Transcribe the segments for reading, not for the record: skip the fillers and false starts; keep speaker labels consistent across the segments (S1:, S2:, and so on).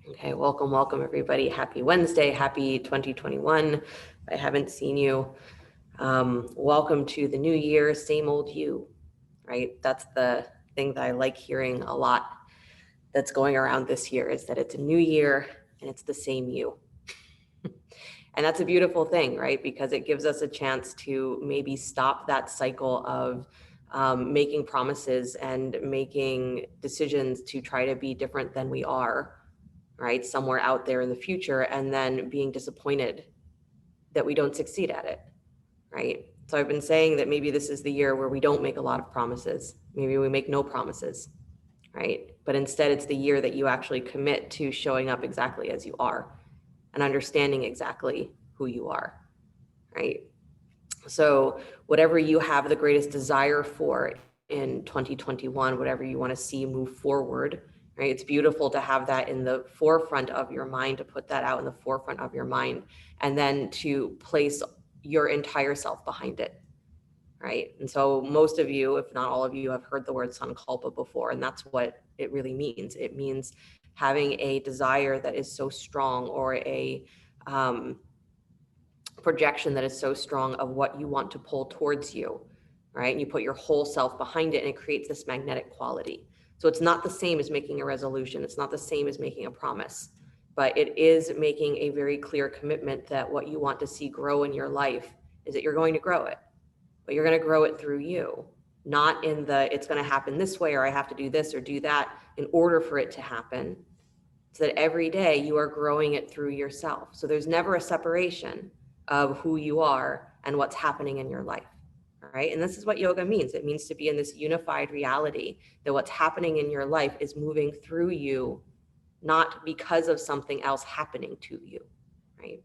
S1: Okay, welcome everybody. Happy Wednesday, happy 2021. If I haven't seen you, welcome to the new year, same old you, right? That's the thing that I like hearing a lot that's going around this year, is that it's a new year and it's the same you. And that's a beautiful thing, right? Because it gives us a chance to maybe stop that cycle of making promises and making decisions to try to be different than we are, right? Somewhere out there in the future, and then being disappointed that we don't succeed at it, right? So I've been saying that maybe this is the year where we don't make a lot of promises. Maybe we make no promises, right? But instead it's the year that you actually commit to showing up exactly as you are and understanding exactly who you are, right? So whatever you have the greatest desire for in 2021, whatever you want to see move forward, right? It's beautiful to have that in the forefront of your mind, to put that out in the forefront of your mind, and then to place your entire self behind it, right? And so most of you, if not all of you, have heard the word sankalpa before, and that's what it really means. It means having a desire that is so strong, or a projection that is so strong of what you want to pull towards you, right? And you put your whole self behind it, and it creates this magnetic quality. So it's not the same as making a resolution. It's not the same as making a promise, but it is making a very clear commitment that what you want to see grow in your life is that you're going to grow it, but you're going to grow it through you, not in the, it's going to happen this way, or I have to do this or do that in order for it to happen. So that every day you are growing it through yourself. So there's never a separation of who you are and what's happening in your life. Right? And this is what yoga means. It means to be in this unified reality, that what's happening in your life is moving through you, not because of something else happening to you, right?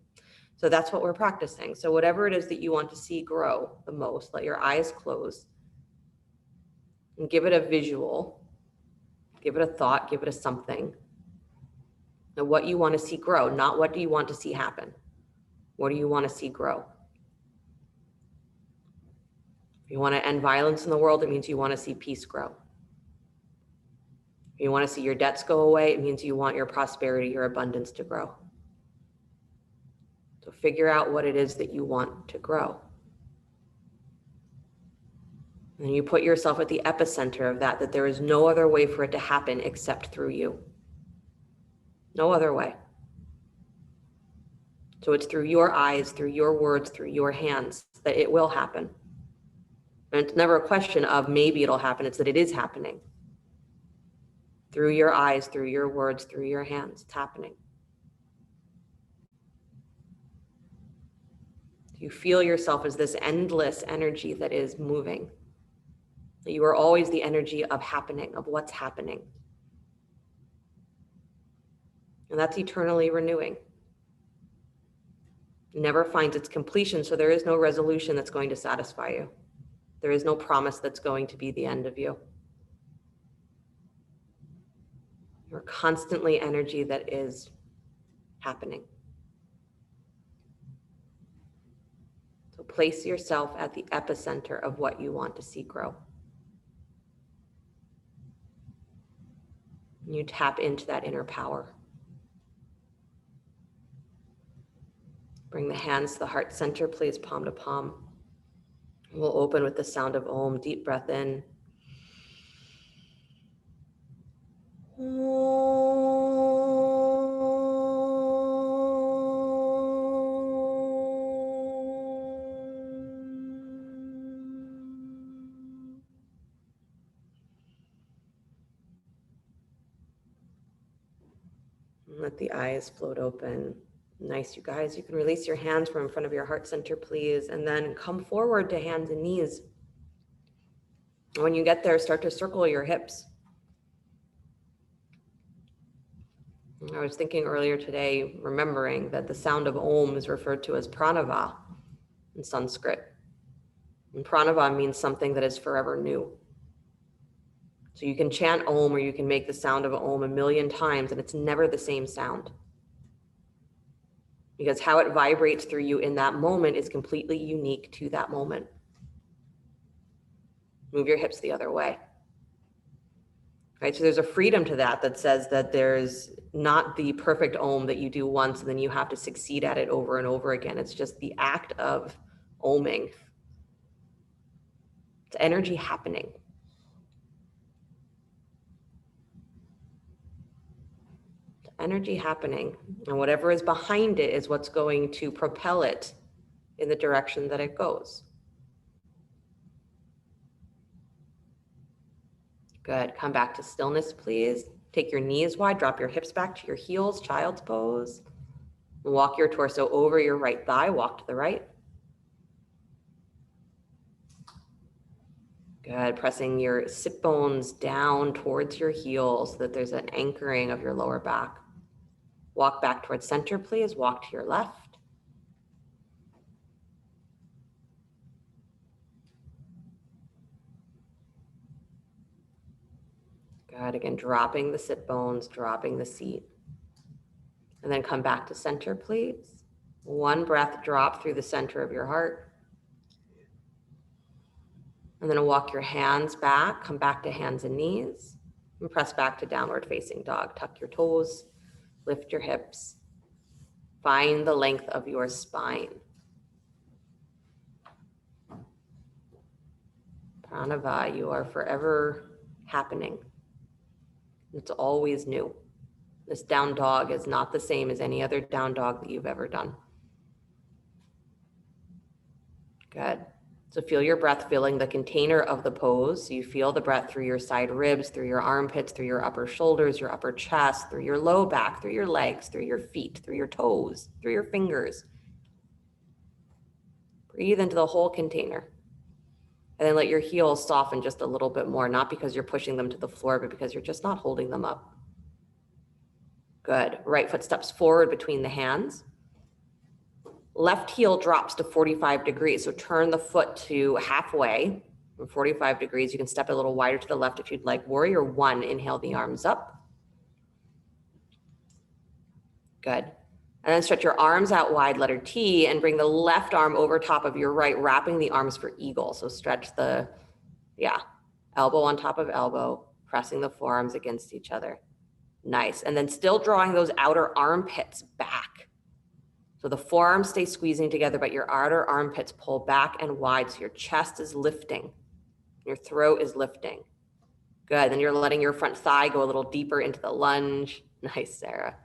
S1: So that's what we're practicing. So whatever it is that you want to see grow the most, let your eyes close and give it a visual, give it a thought, give it a something. Now, what you want to see grow, not what do you want to see happen. What do you want to see grow? If you want to end violence in the world, it means you want to see peace grow. If you want to see your debts go away, it means you want your prosperity, your abundance to grow. So figure out what it is that you want to grow. And you put yourself at the epicenter of that there is no other way for it to happen except through you. No other way. So it's through your eyes, through your words, through your hands that it will happen. And it's never a question of maybe it'll happen, it's that it is happening. Through your eyes, through your words, through your hands, it's happening. You feel yourself as this endless energy that is moving. You are always the energy of happening, of what's happening. And that's eternally renewing. It never finds its completion, so there is no resolution that's going to satisfy you. There is no promise that's going to be the end of you. You're constantly energy that is happening. So place yourself at the epicenter of what you want to see grow. You tap into that inner power. Bring the hands to the heart center, please, palm to palm. We'll open with the sound of Om. Deep breath in. Let the eyes float open. Nice, you guys. You can release your hands from in front of your heart center, please, and then come forward to hands and knees. When you get there, start to circle your hips. I was thinking earlier today, remembering that the sound of Om is referred to as pranava in Sanskrit. And pranava means something that is forever new. So you can chant Om, or you can make the sound of Om 1,000,000 times, and it's never the same sound. Because how it vibrates through you in that moment is completely unique to that moment. Move your hips the other way. Right? So there's a freedom to that says that there's not the perfect Om that you do once and then you have to succeed at it over and over again. It's just the act of Oming. It's energy happening. It's energy happening. And whatever is behind it is what's going to propel it in the direction that it goes. Good. Come back to stillness, please. Take your knees wide, drop your hips back to your heels, child's pose. Walk your torso over your right thigh, walk to the right. Good. Pressing your sit bones down towards your heels so that there's an anchoring of your lower back. Walk back towards center, please. Walk to your left. Good. Again, dropping the sit bones, dropping the seat. And then come back to center, please. One breath, drop through the center of your heart. And then walk your hands back, come back to hands and knees, and press back to downward facing dog. Tuck your toes, lift your hips. Find the length of your spine. Pranava, you are forever happening. It's always new. This down dog is not the same as any other down dog that you've ever done. Good. So feel your breath filling the container of the pose. So you feel the breath through your side ribs, through your armpits, through your upper shoulders, your upper chest, through your low back, through your legs, through your feet, through your toes, through your fingers. Breathe into the whole container. And then let your heels soften just a little bit more, not because you're pushing them to the floor, but because you're just not holding them up. Good. Right foot steps forward between the hands. Left heel drops to 45 degrees. So turn the foot to halfway from 45 degrees. You can step a little wider to the left if you'd like. Warrior one, inhale the arms up. Good. And then stretch your arms out wide, letter T, and bring the left arm over top of your right, wrapping the arms for eagle. So stretch the, elbow on top of elbow, pressing the forearms against each other. Nice. And then still drawing those outer armpits back. So the forearms stay squeezing together, but your outer armpits pull back and wide. So your chest is lifting. Your throat is lifting. Good. Then you're letting your front thigh go a little deeper into the lunge. Nice, Sarah.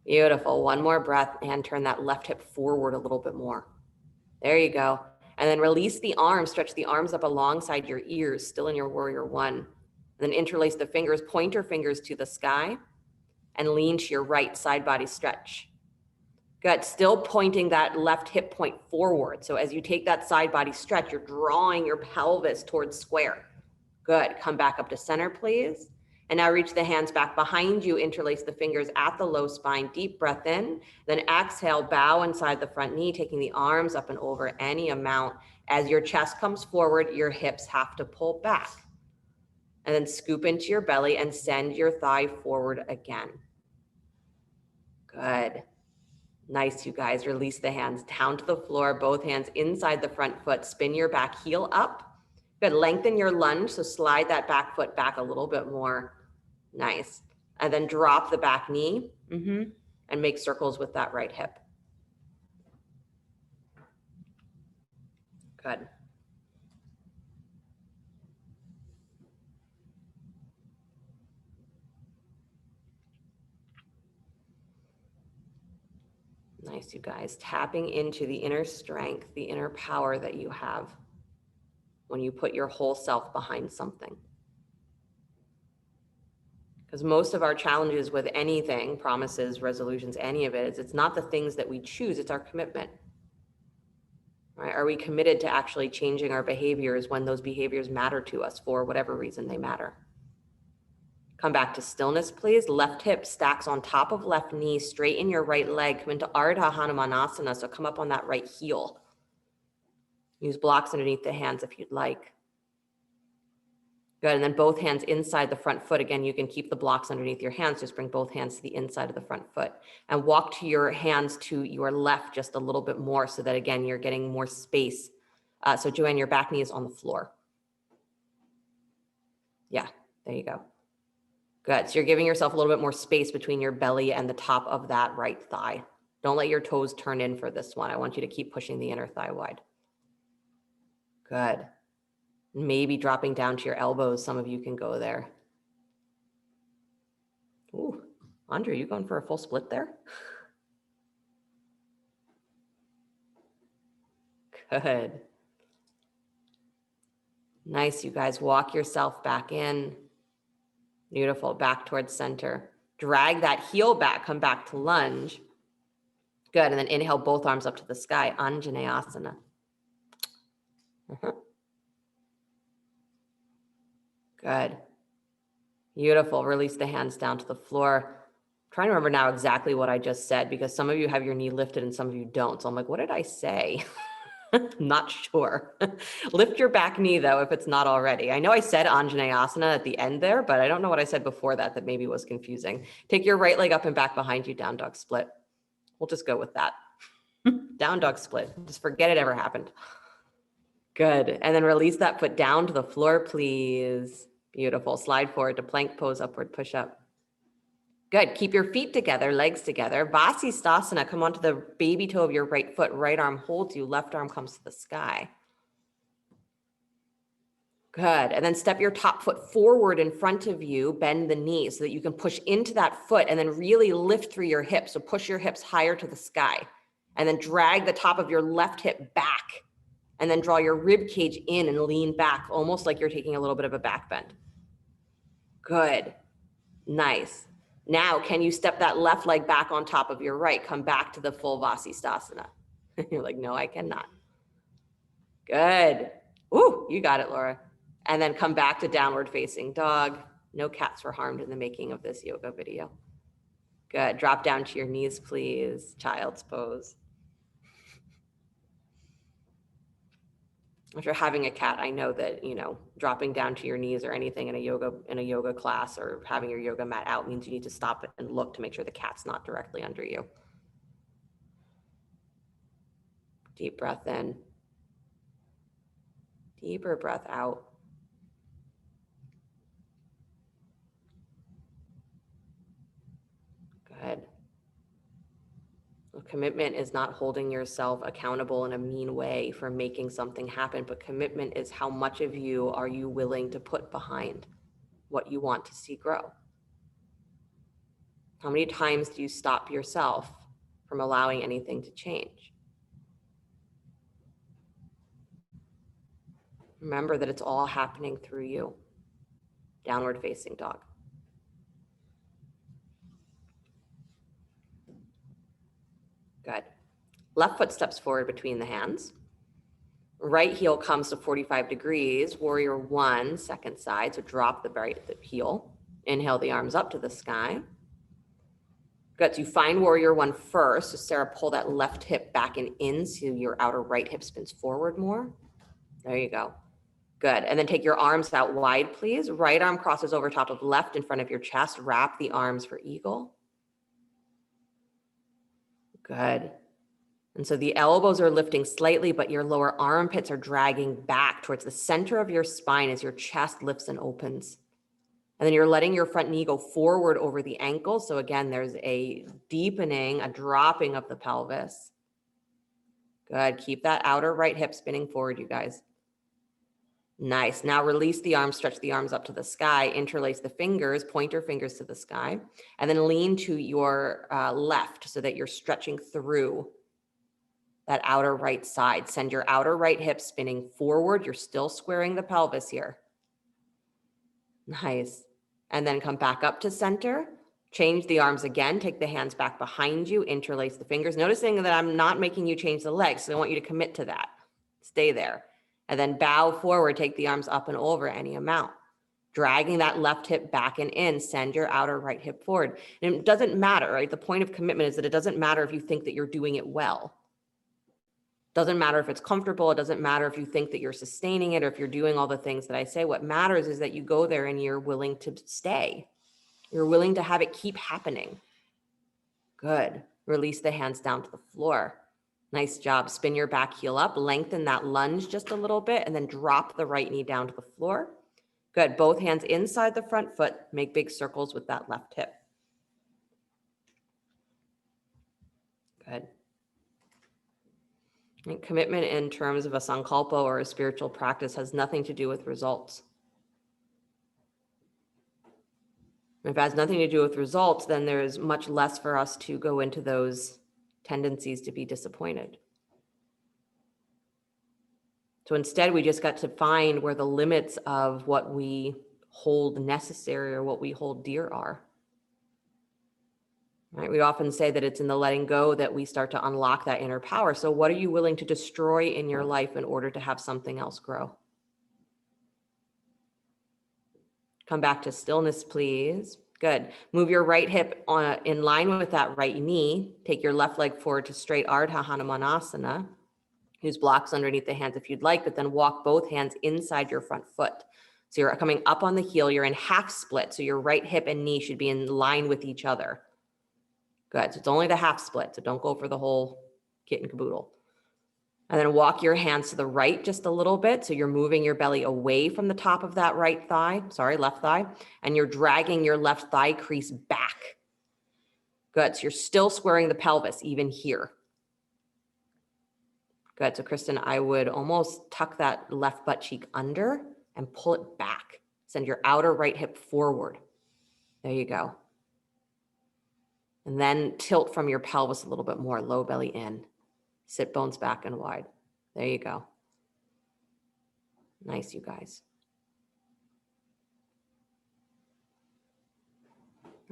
S1: Beautiful. One more breath and turn that left hip forward a little bit more. There you go. And then release the arms. Stretch the arms up alongside your ears, still in your warrior one. And then interlace the fingers, point your fingers to the sky and lean to your right side body stretch. Good. Still pointing that left hip point forward. So as you take that side body stretch, you're drawing your pelvis towards square. Good. Come back up to center, please. And now reach the hands back behind you. Interlace the fingers at the low spine. Deep breath in. Then exhale, bow inside the front knee, taking the arms up and over any amount. As your chest comes forward, your hips have to pull back. And then scoop into your belly and send your thigh forward again. Good. Nice, you guys. Release the hands down to the floor, both hands inside the front foot. Spin your back heel up. Good. Lengthen your lunge, so slide that back foot back a little bit more. Nice. And then drop the back knee and make circles with that right hip. Good. Nice, you guys. Tapping into the inner strength, the inner power that you have when you put your whole self behind something. Because most of our challenges with anything, promises, resolutions, any of it, is it's not the things that we choose, it's our commitment. Right? Are we committed to actually changing our behaviors when those behaviors matter to us for whatever reason they matter? Come back to stillness, please. Left hip stacks on top of left knee, straighten your right leg, come into Ardha Hanamanasana, so come up on that right heel. Use blocks underneath the hands if you'd like. Good, and then both hands inside the front foot. Again, you can keep the blocks underneath your hands, just bring both hands to the inside of the front foot. And walk to your hands to your left just a little bit more so that, again, you're getting more space. So Joanne, your back knee is on the floor. Yeah, there you go. Good. So you're giving yourself a little bit more space between your belly and the top of that right thigh. Don't let your toes turn in for this one. I want you to keep pushing the inner thigh wide. Good. Maybe dropping down to your elbows. Some of you can go there. Ooh, Andre, you going for a full split there? Good. Nice, you guys. Walk yourself back in. Beautiful. Back towards center. Drag that heel back. Come back to lunge. Good. And then inhale both arms up to the sky. Anjaneyasana. Good. Beautiful. Release the hands down to the floor. I'm trying to remember now exactly what I just said, because some of you have your knee lifted and some of you don't. So I'm like, what did I say? Not sure. Lift your back knee though, if it's not already. I know I said Anjaneyasana at the end there, but I don't know what I said before that maybe was confusing. Take your right leg up and back behind you, down dog split. We'll just go with that. Down dog split. Just forget it ever happened. Good. And then release that foot down to the floor, please. Beautiful. Slide forward to plank pose, upward push up. Good. Keep your feet together, legs together. Vasisthasana. Come onto the baby toe of your right foot. Right arm holds you. Left arm comes to the sky. Good. And then step your top foot forward in front of you. Bend the knee so that you can push into that foot and then really lift through your hips. So push your hips higher to the sky. And then drag the top of your left hip back. And then draw your rib cage in and lean back, almost like you're taking a little bit of a back bend. Good. Nice. Now, can you step that left leg back on top of your right? Come back to the full Vasisthasana. You're like, no, I cannot. Good. Ooh, you got it, Laura. And then come back to downward facing dog. No cats were harmed in the making of this yoga video. Good. Drop down to your knees, please. Child's pose. If you're having a cat, I know that, dropping down to your knees or anything in a yoga class or having your yoga mat out means you need to stop and look to make sure the cat's not directly under you. Deep breath in. Deeper breath out. Good. Commitment is not holding yourself accountable in a mean way for making something happen, but commitment is how much of you are you willing to put behind what you want to see grow? How many times do you stop yourself from allowing anything to change? Remember that it's all happening through you. Downward facing dog. Good. Left foot steps forward between the hands. Right heel comes to 45 degrees. Warrior one, second side. So drop the right heel. Inhale the arms up to the sky. Good. So you find warrior one first. So Sarah, pull that left hip back and in so your outer right hip spins forward more. There you go. Good. And then take your arms out wide, please. Right arm crosses over top of left in front of your chest. Wrap the arms for eagle. Good. And so the elbows are lifting slightly, but your lower armpits are dragging back towards the center of your spine as your chest lifts and opens. And then you're letting your front knee go forward over the ankle. So again, there's a deepening, a dropping of the pelvis. Good. Keep that outer right hip spinning forward, you guys. Nice. Now release the arms, stretch the arms up to the sky, interlace the fingers, pointer fingers to the sky, and then lean to your left so that you're stretching through that outer right side. Send your outer right hip spinning forward. You're still squaring the pelvis here. Nice. And then come back up to center. Change the arms again. Take the hands back behind you. Interlace the fingers. Noticing that I'm not making you change the legs, so I want you to commit to that. Stay there. And then bow forward, take the arms up and over any amount. Dragging that left hip back and in, send your outer right hip forward. And it doesn't matter, right? The point of commitment is that it doesn't matter if you think that you're doing it well. Doesn't matter if it's comfortable. It doesn't matter if you think that you're sustaining it or if you're doing all the things that I say. What matters is that you go there and you're willing to stay. You're willing to have it keep happening. Good. Release the hands down to the floor. Nice job. Spin your back heel up, lengthen that lunge just a little bit, and then drop the right knee down to the floor. Good. Both hands inside the front foot. Make big circles with that left hip. Good. And commitment in terms of a sankalpa or a spiritual practice has nothing to do with results. If it has nothing to do with results, then there's much less for us to go into those tendencies to be disappointed. So instead, we just got to find where the limits of what we hold necessary or what we hold dear are. Right? We often say that it's in the letting go that we start to unlock that inner power. So what are you willing to destroy in your life in order to have something else grow? Come back to stillness, please. Good. Move your right hip in line with that right knee. Take your left leg forward to straight Ardha Hanamanasana. Use blocks underneath the hands if you'd like, but then walk both hands inside your front foot. So you're coming up on the heel. You're in half split. So your right hip and knee should be in line with each other. Good. So it's only the half split. So don't go for the whole kit and caboodle. And then walk your hands to the right just a little bit. So you're moving your belly away from the top of that left thigh. And you're dragging your left thigh crease back. Good. So you're still squaring the pelvis even here. Good. So Kristen, I would almost tuck that left butt cheek under and pull it back. Send your outer right hip forward. There you go. And then tilt from your pelvis a little bit more, low belly in. Sit bones back and wide. There you go. Nice, you guys.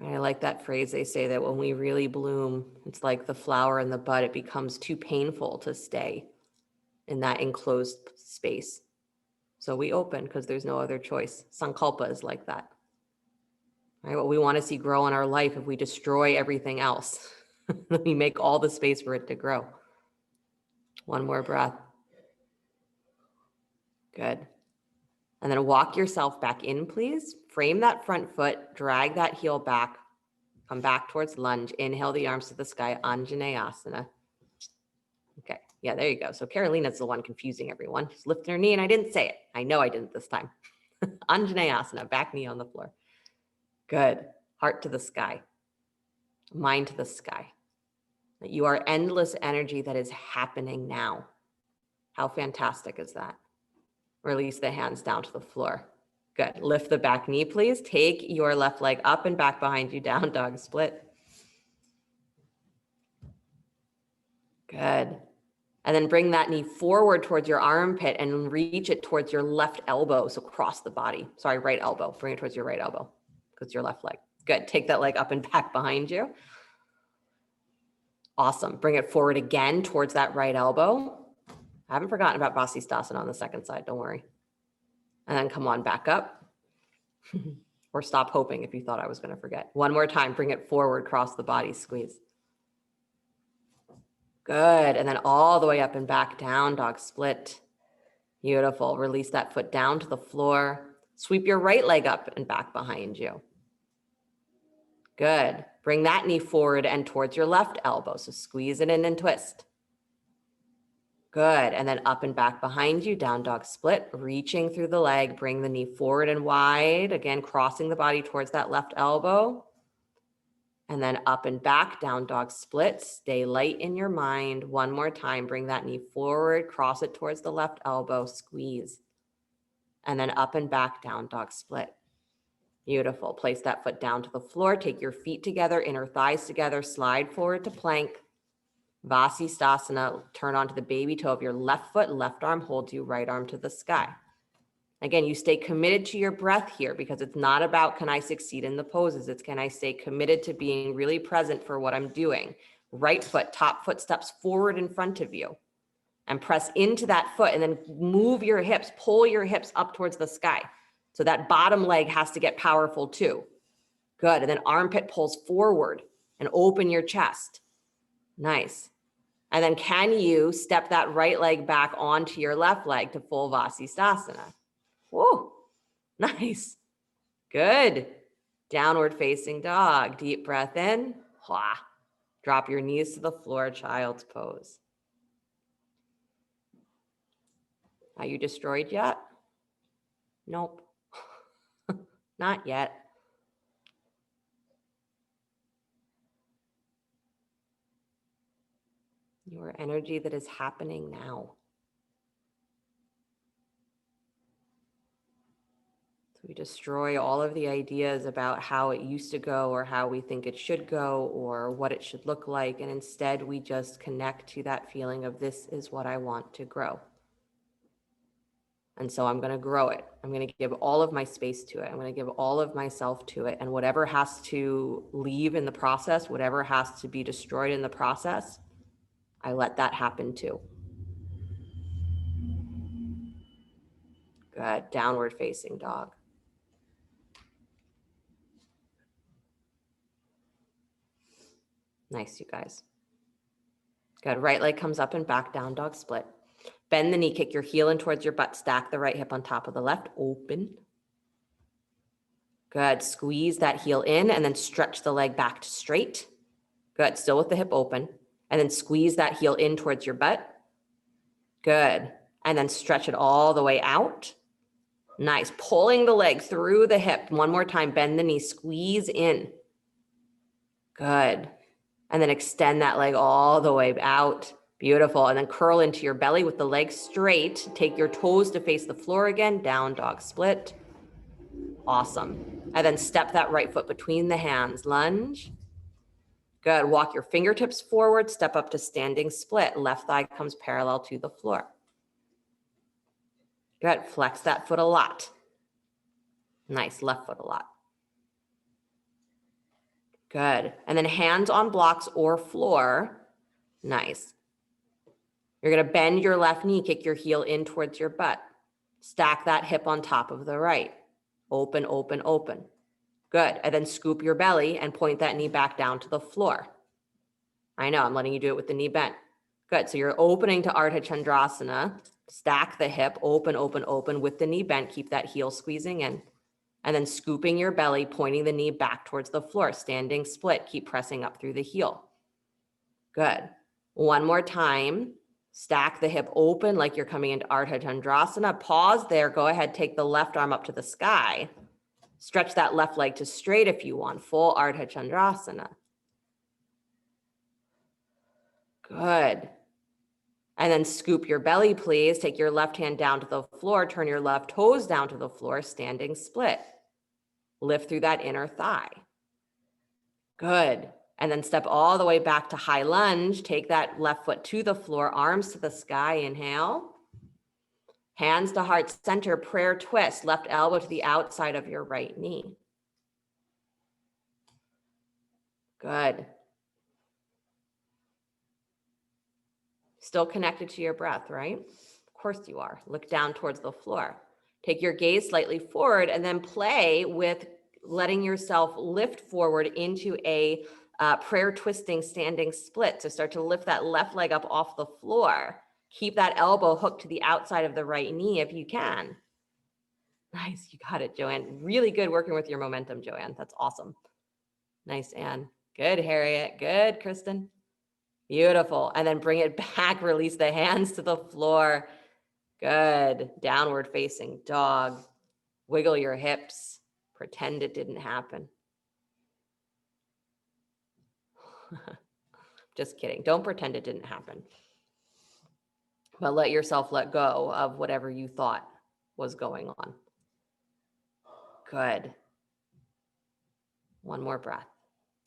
S1: I like that phrase. They say that when we really bloom, it's like the flower in the bud. It becomes too painful to stay in that enclosed space. So we open because there's no other choice. Sankalpa is like that. Right? What we want to see grow in our life, if we destroy everything else, we make all the space for it to grow. One more breath. Good. And then walk yourself back in, please. Frame that front foot, drag that heel back, come back towards lunge. Inhale the arms to the sky, Anjaneyasana. Okay, yeah, there you go. So Carolina's the one confusing everyone. She's lifting her knee and I didn't say it. I know I didn't this time. Anjaneyasana, back knee on the floor. Good. Heart to the sky. Mind to the sky. That you are endless energy that is happening now. How fantastic is that? Release the hands down to the floor. Good. Lift the back knee, please. Take your left leg up and back behind you, down dog split. Good. And then bring that knee forward towards your armpit and reach it towards your left elbow. So cross the body. Sorry, right elbow. Bring it towards your right elbow because it's your left leg. Good. Take that leg up and back behind you. Awesome. Bring it forward again towards that right elbow. I haven't forgotten about Vasisthasana on the second side. Don't worry. And then come on back up. Or stop hoping if you thought I was going to forget. One more time. Bring it forward. Cross the body. Squeeze. Good. And then all the way up and back, down dog split. Beautiful. Release that foot down to the floor. Sweep your right leg up and back behind you. Good. Bring that knee forward and towards your left elbow. So squeeze it in and twist. Good. And then up and back behind you, down dog split, reaching through the leg, bring the knee forward and wide. Again, crossing the body towards that left elbow. And then up and back, down dog split. Stay light in your mind. One more time, bring that knee forward, cross it towards the left elbow, squeeze. And then up and back, down dog split. Beautiful. Place that foot down to the floor. Take your feet together, inner thighs together, slide forward to plank. Vasisthasana, turn onto the baby toe of your left foot, left arm holds you, right arm to the sky. Again, you stay committed to your breath here because it's not about can I succeed in the poses. It's can I stay committed to being really present for what I'm doing. Right foot, top foot steps forward in front of you and press into that foot and then move your hips, pull your hips up towards the sky. So that bottom leg has to get powerful too. Good. And then armpit pulls forward and open your chest. Nice. And then can you step that right leg back onto your left leg to full Vasisthasana? Whoa, nice. Good. Downward facing dog. Deep breath in. Hua. Drop your knees to the floor, child's pose. Are you destroyed yet? Nope. Not yet. Your energy that is happening now. So we destroy all of the ideas about how it used to go or how we think it should go or what it should look like. And instead we just connect to that feeling of this is what I want to grow. And so I'm going to grow it. I'm going to give all of my space to it. I'm going to give all of myself to it. And whatever has to leave in the process, whatever has to be destroyed in the process, I let that happen too. Good. Downward facing dog. Nice, you guys. Good. Right leg comes up and back, down dog split. Bend the knee, kick your heel in towards your butt. Stack the right hip on top of the left. Open. Good. Squeeze that heel in and then stretch the leg back to straight. Good. Still with the hip open. And then squeeze that heel in towards your butt. Good. And then stretch it all the way out. Nice. Pulling the leg through the hip. One more time. Bend the knee. Squeeze in. Good. And then extend that leg all the way out. Beautiful. And then curl into your belly with the leg straight. Take your toes to face the floor again. Down dog split. Awesome. And then step that right foot between the hands. Lunge. Good. Walk your fingertips forward. Step up to standing split. Left thigh comes parallel to the floor. Good. Flex that foot a lot. Nice. Left foot a lot. Good. And then hands on blocks or floor. Nice. You're going to bend your left knee, kick your heel in towards your butt. Stack that hip on top of the right. Open, open, open. Good. And then scoop your belly and point that knee back down to the floor. I know, I'm letting you do it with the knee bent. Good. So you're opening to Ardha Chandrasana. Stack the hip, open, open, open with the knee bent. Keep that heel squeezing in. And then scooping your belly, pointing the knee back towards the floor. Standing split. Keep pressing up through the heel. Good. One more time. Stack the hip open like you're coming into Ardha Chandrasana. Pause there. Go ahead. Take the left arm up to the sky. Stretch that left leg to straight if you want. Full Ardha Chandrasana. Good. And then scoop your belly, please. Take your left hand down to the floor. Turn your left toes down to the floor. Standing split. Lift through that inner thigh. Good. And then step all the way back to high lunge. Take that left foot to the floor, arms to the sky. Inhale. Hands to heart center, prayer twist. Left elbow to the outside of your right knee. Good. Still connected to your breath, right? Of course you are. Look down towards the floor. Take your gaze slightly forward and then play with letting yourself lift forward into a prayer twisting standing split. So start to lift that left leg up off the floor. Keep that elbow hooked to the outside of the right knee if you can. Nice, you got it, Joanne. Really good working with your momentum, Joanne. That's awesome. Nice, Anne. Good, Harriet. Good, Kristen. Beautiful. And then bring it back. Release the hands to the floor. Good. Downward facing dog. Wiggle your hips. Pretend it didn't happen. Just kidding. Don't pretend it didn't happen. But let yourself let go of whatever you thought was going on. Good. One more breath.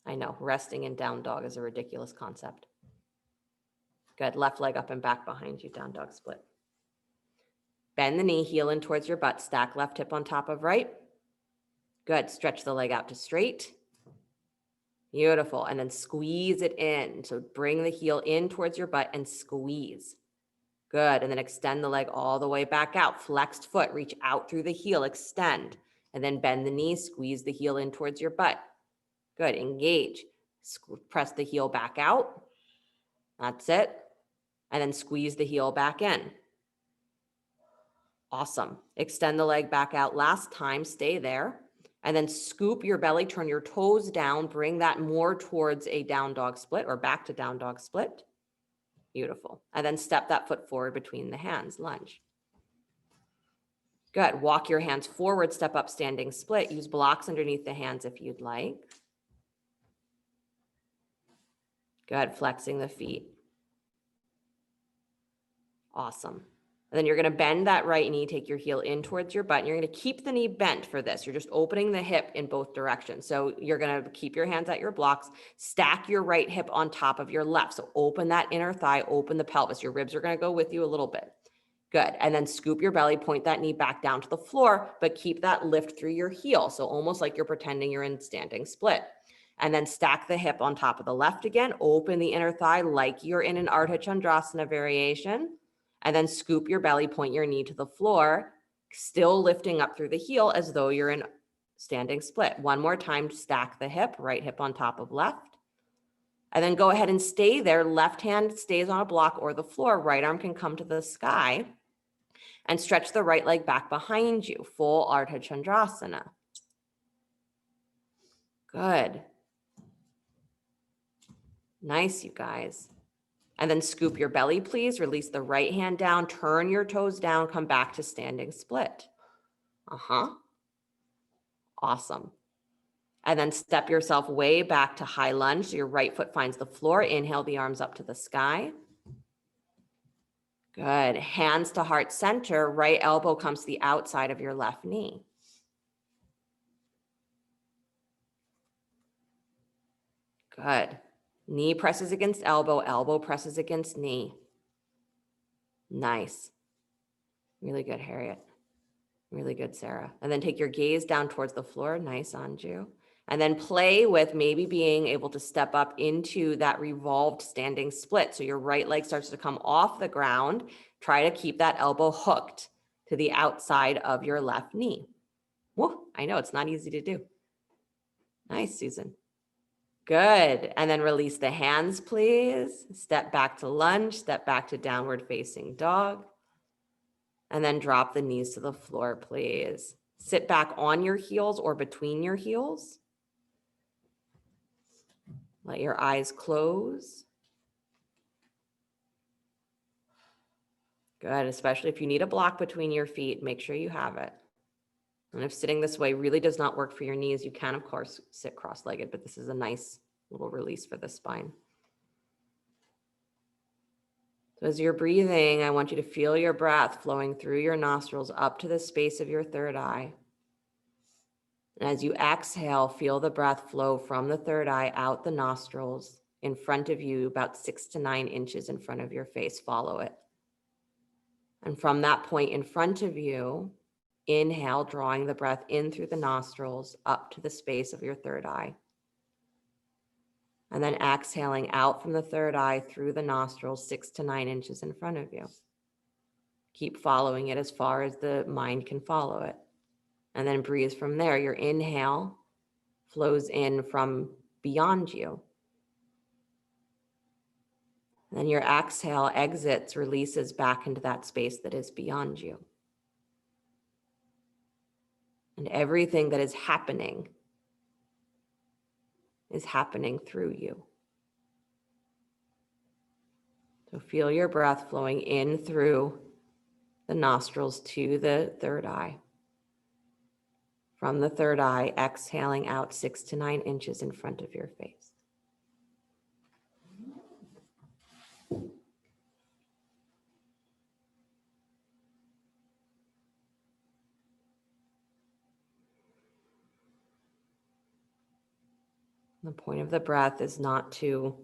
S1: I know, resting in down dog is a ridiculous concept. Good. Left leg up and back behind you, down dog split. Bend the knee, heel in towards your butt. Stack left hip on top of right. Good. Stretch the leg out to straight. Beautiful. And then squeeze it in. So bring the heel in towards your butt and squeeze. Good. And then extend the leg all the way back out. Flexed foot. Reach out through the heel. Extend. And then bend the knee. Squeeze the heel in towards your butt. Good. Engage. Press the heel back out. That's it. And then squeeze the heel back in. Awesome. Extend the leg back out. Last time. Stay there. And then scoop your belly. Turn your toes down. Bring that more towards a down dog split or back to down dog split. Beautiful. And then step that foot forward between the hands. Lunge. Good. Walk your hands forward, step up, standing split. Use blocks underneath the hands if you'd like. Good. Flexing the feet. Awesome. And then you're going to bend that right knee, take your heel in towards your butt, and you're going to keep the knee bent for this. You're just opening the hip in both directions. So you're going to keep your hands at your blocks, stack your right hip on top of your left. So open that inner thigh, open the pelvis. Your ribs are going to go with you a little bit. Good. And then scoop your belly, point that knee back down to the floor, but keep that lift through your heel. So almost like you're pretending you're in standing split. And then stack the hip on top of the left again, open the inner thigh like you're in an Ardha Chandrasana variation. And then scoop your belly, point your knee to the floor, still lifting up through the heel as though you're in standing split. One more time, stack the hip, right hip on top of left. And then go ahead and stay there. Left hand stays on a block or the floor. Right arm can come to the sky. And stretch the right leg back behind you. Full Ardha Chandrasana. Good. Nice, you guys. And then scoop your belly, please. Release the right hand down, turn your toes down, come back to standing split. Awesome. And then step yourself way back to high lunge. So your right foot finds the floor. Inhale the arms up to the sky. Good. Hands to heart center. Right elbow comes to the outside of your left knee. Good. Knee presses against elbow, elbow presses against knee. Nice. Really good, Harriet. Really good, Sarah. And then take your gaze down towards the floor. Nice, Anju. And then play with maybe being able to step up into that revolved standing split. So your right leg starts to come off the ground. Try to keep that elbow hooked to the outside of your left knee. Whoa, I know it's not easy to do. Nice, Susan. Good. And then release the hands, please. Step back to lunge, step back to downward facing dog. And then drop the knees to the floor, please. Sit back on your heels or between your heels. Let your eyes close. Good, especially if you need a block between your feet, make sure you have it. And if sitting this way really does not work for your knees, you can, of course, sit cross-legged, but this is a nice little release for the spine. So as you're breathing, I want you to feel your breath flowing through your nostrils up to the space of your third eye. And as you exhale, feel the breath flow from the third eye out the nostrils in front of you, about 6 to 9 inches in front of your face. Follow it. And from that point in front of you, inhale, drawing the breath in through the nostrils up to the space of your third eye. And then exhaling out from the third eye through the nostrils, 6 to 9 inches in front of you. Keep following it as far as the mind can follow it. And then breathe from there. Your inhale flows in from beyond you. And then your exhale exits, releases back into that space that is beyond you. And everything that is happening through you. So feel your breath flowing in through the nostrils to the third eye. From the third eye, exhaling out 6 to 9 inches in front of your face. The point of the breath is not to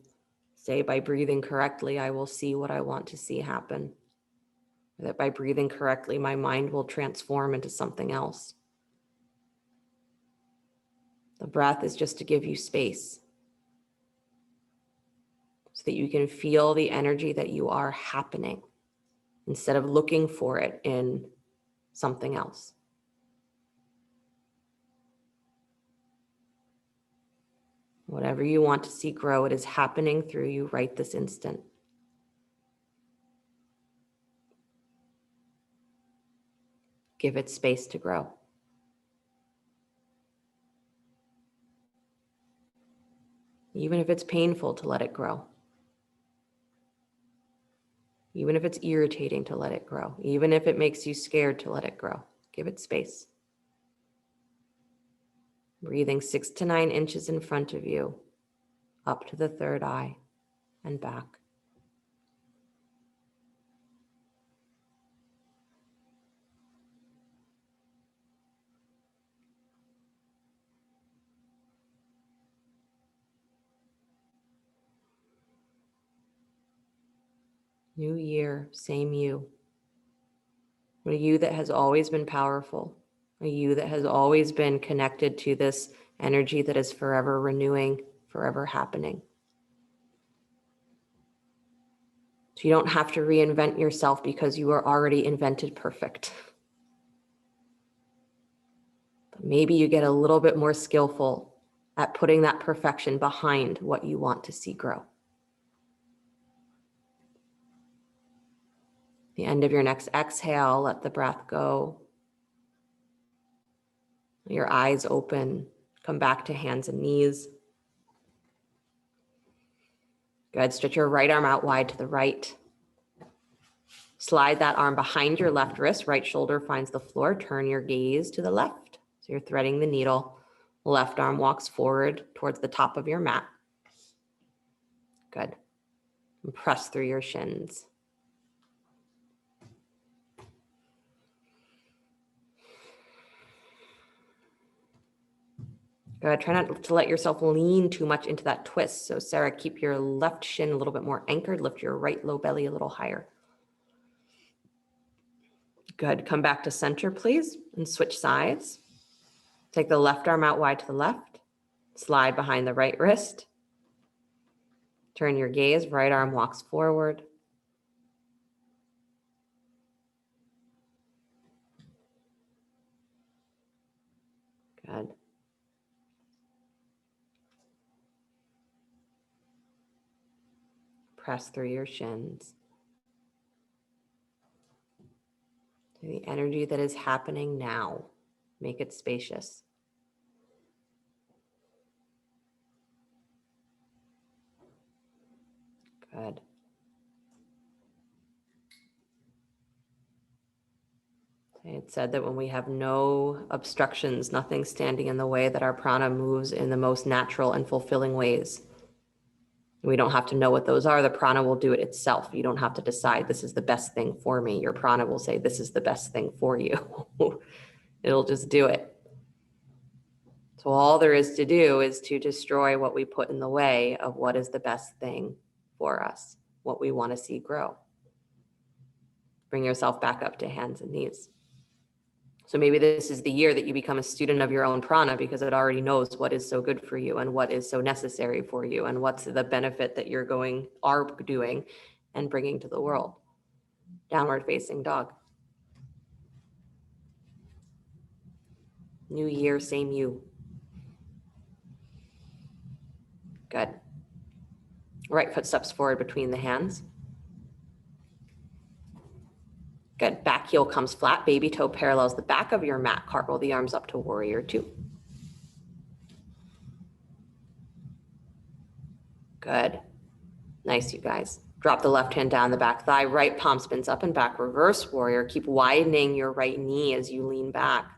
S1: say by breathing correctly, I will see what I want to see happen. Or that by breathing correctly, my mind will transform into something else. The breath is just to give you space so that you can feel the energy that you are happening instead of looking for it in something else. Whatever you want to see grow, it is happening through you right this instant. Give it space to grow. Even if it's painful, to let it grow. Even if it's irritating, to let it grow. Even if it makes you scared, to let it grow. Give it space. Breathing 6 to 9 inches in front of you, up to the third eye and back. New year, same you. A you that has always been powerful. A you that has always been connected to this energy that is forever renewing, forever happening. So you don't have to reinvent yourself because you are already invented perfect. But maybe you get a little bit more skillful at putting that perfection behind what you want to see grow. The end of your next exhale, let the breath go. Your eyes open, come back to hands and knees. Good, stretch your right arm out wide to the right. Slide that arm behind your left wrist, right shoulder finds the floor. Turn your gaze to the left. So you're threading the needle. Left arm walks forward towards the top of your mat. Good. And press through your shins. Good. Try not to let yourself lean too much into that twist. So Sarah, keep your left shin a little bit more anchored. Lift your right low belly a little higher. Good. Come back to center, please, and switch sides. Take the left arm out wide to the left. Slide behind the right wrist. Turn your gaze. Right arm walks forward. Good. Press through your shins. The energy that is happening now, make it spacious. Good. It said that when we have no obstructions, nothing standing in the way, that our prana moves in the most natural and fulfilling ways. We don't have to know what those are. The prana will do it itself. You don't have to decide this is the best thing for me. Your prana will say this is the best thing for you. It'll just do it. So all there is to do is to destroy what we put in the way of what is the best thing for us, what we want to see grow. Bring yourself back up to hands and knees. So maybe this is the year that you become a student of your own prana because it already knows what is so good for you and what is so necessary for you and what's the benefit that are doing and bringing to the world. Downward facing dog. New year, same you. Good. Right foot steps forward between the hands. Good. Back heel comes flat. Baby toe parallels the back of your mat. Cartwheel the arms up to warrior two. Good. Nice, you guys. Drop the left hand down the back thigh. Right palm spins up and back. Reverse warrior. Keep widening your right knee as you lean back.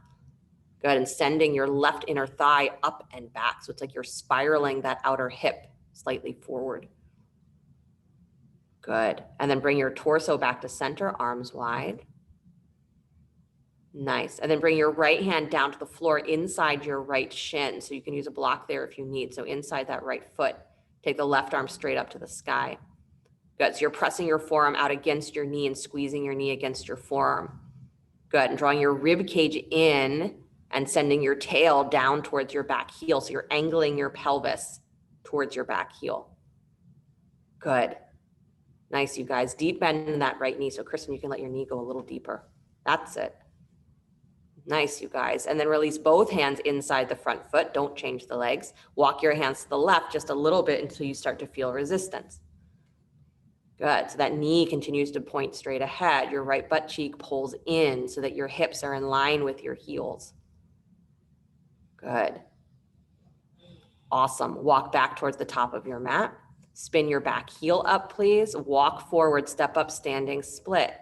S1: Good. And sending your left inner thigh up and back. So it's like you're spiraling that outer hip slightly forward. Good. And then bring your torso back to center, arms wide. Nice. And then bring your right hand down to the floor inside your right shin. So you can use a block there if you need. So inside that right foot, take the left arm straight up to the sky. Good. So you're pressing your forearm out against your knee and squeezing your knee against your forearm. Good. And drawing your rib cage in and sending your tail down towards your back heel. So you're angling your pelvis towards your back heel. Good. Nice, you guys. Deep bend in that right knee. So Kristen, you can let your knee go a little deeper. That's it. Nice, you guys. And then release both hands inside the front foot. Don't change the legs. Walk your hands to the left just a little bit until you start to feel resistance. Good. So that knee continues to point straight ahead. Your right butt cheek pulls in so that your hips are in line with your heels. Good. Awesome. Walk back towards the top of your mat. Spin your back heel up, please. Walk forward, step up, standing split.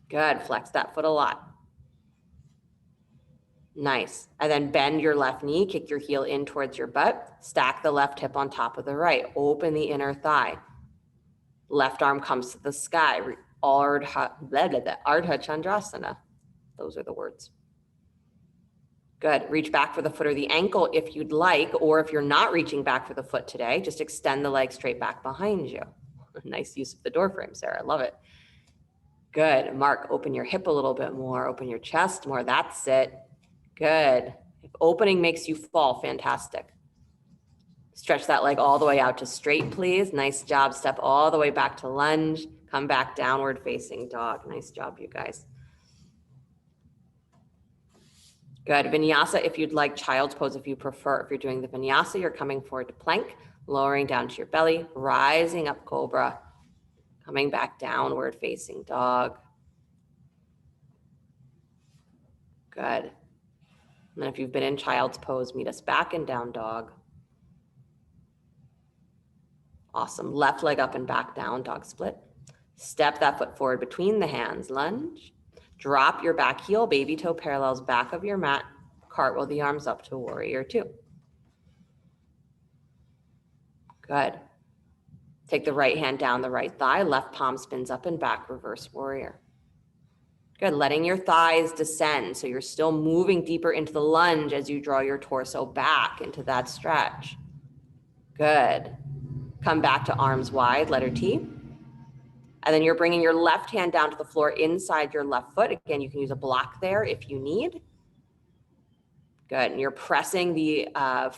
S1: Good. Flex that foot a lot. Nice. And then bend your left knee, kick your heel in towards your butt, stack the left hip on top of the right, open the inner thigh. Left arm comes to the sky. Ardha Chandrasana. Those are the words. Good. Reach back for the foot or the ankle if you'd like, or if you're not reaching back for the foot today, just extend the leg straight back behind you. Nice use of the door frame, Sarah. I love it. Good. Mark, open your hip a little bit more. Open your chest more. That's it. Good. If opening makes you fall, fantastic. Stretch that leg all the way out to straight, please. Nice job. Step all the way back to lunge. Come back downward facing dog. Nice job, you guys. Good. Vinyasa, if you'd like, child's pose if you prefer. If you're doing the vinyasa, you're coming forward to plank, lowering down to your belly, rising up cobra, coming back downward facing dog. Good. And then if you've been in child's pose, meet us back in down dog. Awesome. Left leg up and back down, dog split. Step that foot forward between the hands, lunge. Drop your back heel, baby toe parallels back of your mat. Cartwheel the arms up to warrior two. Good. Take the right hand down the right thigh, left palm spins up and back, reverse warrior. Good. Letting your thighs descend. So you're still moving deeper into the lunge as you draw your torso back into that stretch. Good. Come back to arms wide, letter T. And then you're bringing your left hand down to the floor inside your left foot. Again, you can use a block there if you need. Good. And you're pressing the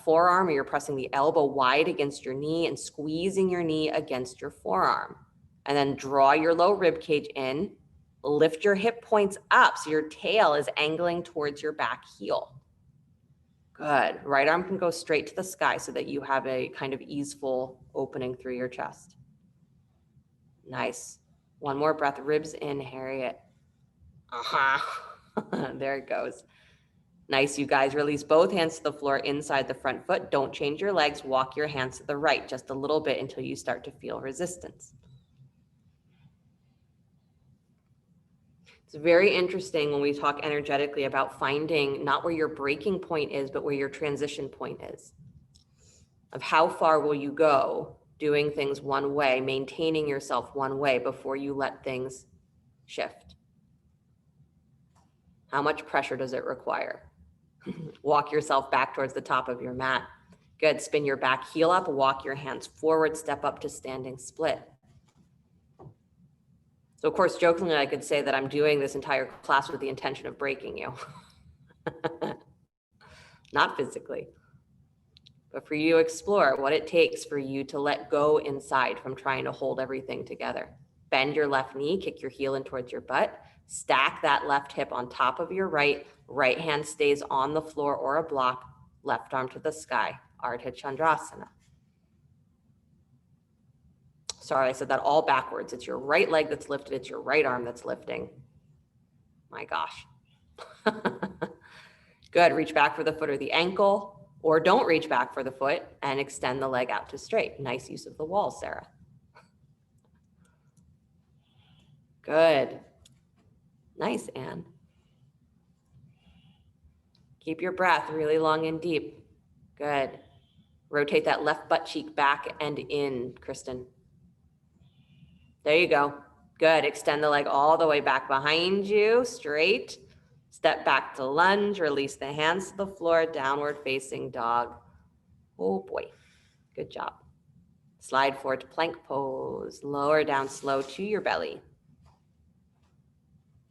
S1: forearm, or you're pressing the elbow wide against your knee and squeezing your knee against your forearm. And then draw your low rib cage in. Lift your hip points up so your tail is angling towards your back heel. Good. Right arm can go straight to the sky so that you have a kind of easeful opening through your chest. Nice. One more breath, ribs in, Harriet. There it goes. Nice, you guys. Release both hands to the floor inside the front foot. Don't change your legs. Walk your hands to the right just a little bit until you start to feel resistance. It's very interesting when we talk energetically about finding not where your breaking point is, but where your transition point is. Of how far will you go doing things one way, maintaining yourself one way before you let things shift? How much pressure does it require? Walk yourself back towards the top of your mat. Good. Spin your back heel up, walk your hands forward, step up to standing split. So of course, jokingly, I could say that I'm doing this entire class with the intention of breaking you. Not physically, but for you to explore what it takes for you to let go inside from trying to hold everything together. Bend your left knee, kick your heel in towards your butt, stack that left hip on top of your right, right hand stays on the floor or a block, left arm to the sky, Ardha Chandrasana. Sorry, I said that all backwards. It's your right leg that's lifted. It's your right arm that's lifting. My gosh. Good. Reach back for the foot or the ankle, or don't reach back for the foot and extend the leg out to straight. Nice use of the wall, Sarah. Good. Nice, Anne. Keep your breath really long and deep. Good. Rotate that left butt cheek back and in, Kristen. There you go. Good. Extend the leg all the way back behind you, straight. Step back to lunge, release the hands to the floor, downward facing dog. Oh boy, good job. Slide forward to plank pose, lower down slow to your belly.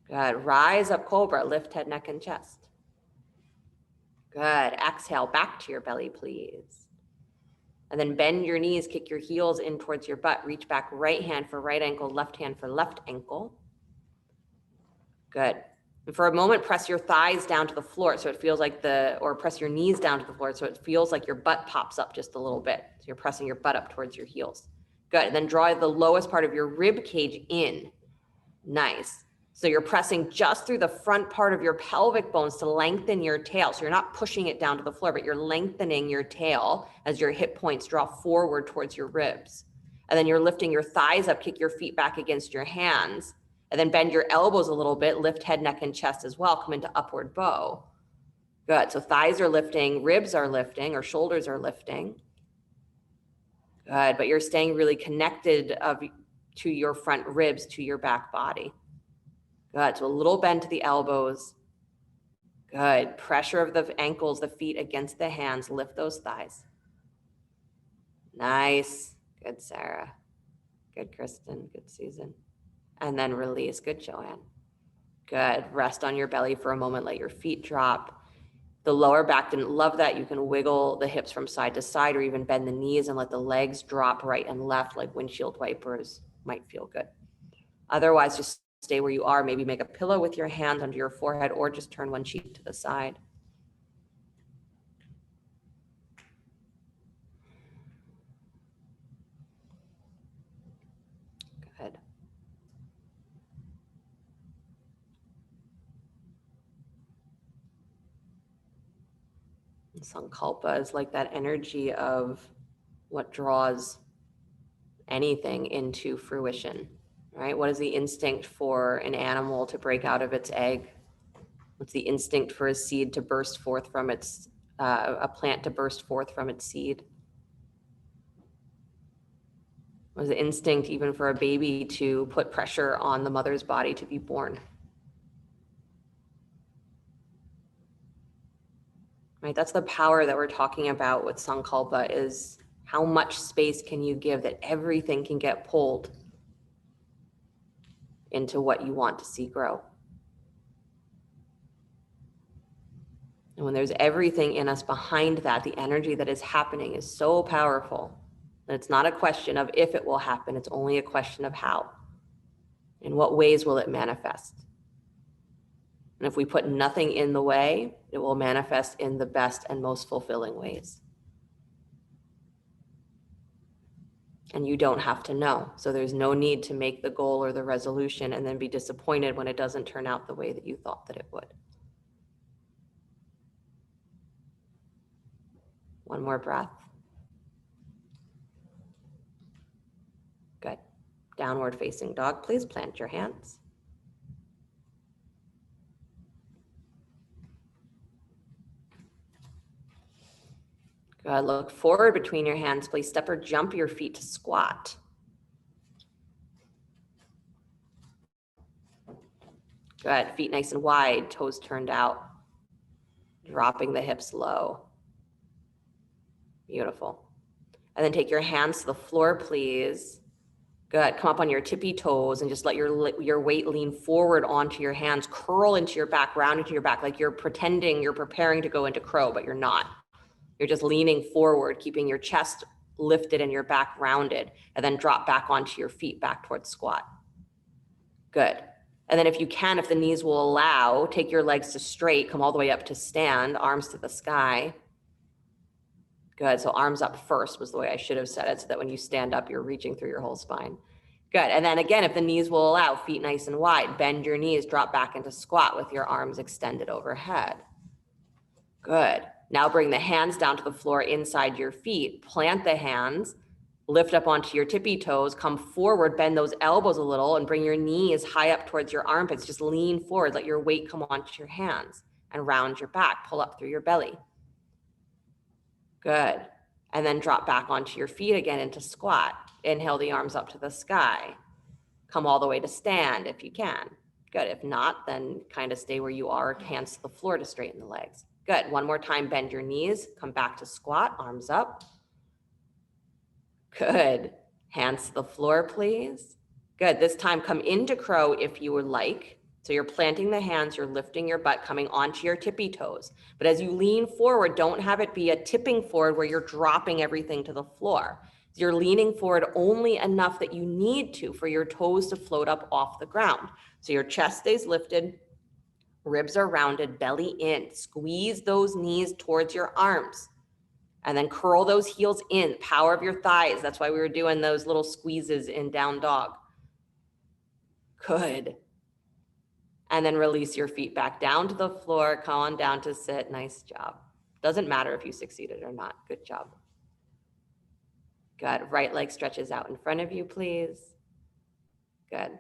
S1: Good. Rise up cobra, lift head, neck, and chest. Good. Exhale back to your belly, please. And then bend your knees, kick your heels in towards your butt. Reach back, right hand for right ankle, left hand for left ankle. Good. And for a moment, press your thighs down to the floor so it feels like or press your knees down to the floor so it feels like your butt pops up just a little bit. So you're pressing your butt up towards your heels. Good. And then draw the lowest part of your rib cage in. Nice. So you're pressing just through the front part of your pelvic bones to lengthen your tail. So you're not pushing it down to the floor, but you're lengthening your tail as your hip points draw forward towards your ribs. And then you're lifting your thighs up, kick your feet back against your hands. And then bend your elbows a little bit, lift head, neck, and chest as well. Come into upward bow. Good. So thighs are lifting, ribs are lifting, or shoulders are lifting. Good. But you're staying really connected to your front ribs, to your back body. Good. So a little bend to the elbows. Good. Pressure of the ankles, the feet against the hands. Lift those thighs. Nice. Good, Sarah. Good, Kristen. Good, Susan. And then release. Good, Joanne. Good. Rest on your belly for a moment. Let your feet drop. The lower back didn't love that. You can wiggle the hips from side to side or even bend the knees and let the legs drop right and left like windshield wipers. Might feel good. Otherwise, just stay where you are. Maybe make a pillow with your hand under your forehead or just turn one cheek to the side. Good. Sankalpa is like that energy of what draws anything into fruition, right? What is the instinct for an animal to break out of its egg? What's the instinct for a seed to burst forth from its, a plant to burst forth from its seed? What is the instinct even for a baby to put pressure on the mother's body to be born? Right, that's the power that we're talking about with Sankalpa, is how much space can you give that everything can get pulled into what you want to see grow. And when there's everything in us behind that, the energy that is happening is so powerful that it's not a question of if it will happen, it's only a question of how. In what ways will it manifest? And if we put nothing in the way, it will manifest in the best and most fulfilling ways. And you don't have to know. So there's no need to make the goal or the resolution and then be disappointed when it doesn't turn out the way that you thought that it would. One more breath. Good. Downward facing dog. Please plant your hands. Good. Look forward between your hands. Please step or jump your feet to squat. Good. Feet nice and wide, toes turned out. Dropping the hips low. Beautiful. And then take your hands to the floor, please. Good. Come up on your tippy toes and just let your weight lean forward onto your hands, curl into your back, round into your back, like you're pretending you're preparing to go into crow, but you're not. You're just leaning forward, keeping your chest lifted and your back rounded, and then drop back onto your feet, back towards squat. Good. And then if you can, if the knees will allow, take your legs to straight, come all the way up to stand, arms to the sky. Good. So arms up first was the way I should have said it, so that when you stand up, you're reaching through your whole spine. Good. And then again, if the knees will allow, feet nice and wide, bend your knees, drop back into squat with your arms extended overhead. Good. Now bring the hands down to the floor inside your feet, plant the hands, lift up onto your tippy toes, come forward, bend those elbows a little and bring your knees high up towards your armpits. Just lean forward, let your weight come onto your hands and round your back, pull up through your belly. Good. And then drop back onto your feet again into squat. Inhale the arms up to the sky. Come all the way to stand if you can. Good. If not, then kind of stay where you are, hands to the floor to straighten the legs. Good. One more time, bend your knees, come back to squat, arms up. Good. Hands to the floor, please. Good. This time, come into crow if you would like. So you're planting the hands, you're lifting your butt, coming onto your tippy toes. But as you lean forward, don't have it be a tipping forward where you're dropping everything to the floor. You're leaning forward only enough that you need to for your toes to float up off the ground. So your chest stays lifted, ribs are rounded, belly in. Squeeze those knees towards your arms. And then curl those heels in, power of your thighs. That's why we were doing those little squeezes in down dog. Good. And then release your feet back down to the floor, come on down to sit. Nice job. Doesn't matter if you succeeded or not. Good job. Good. Right leg stretches out in front of you, please. Good.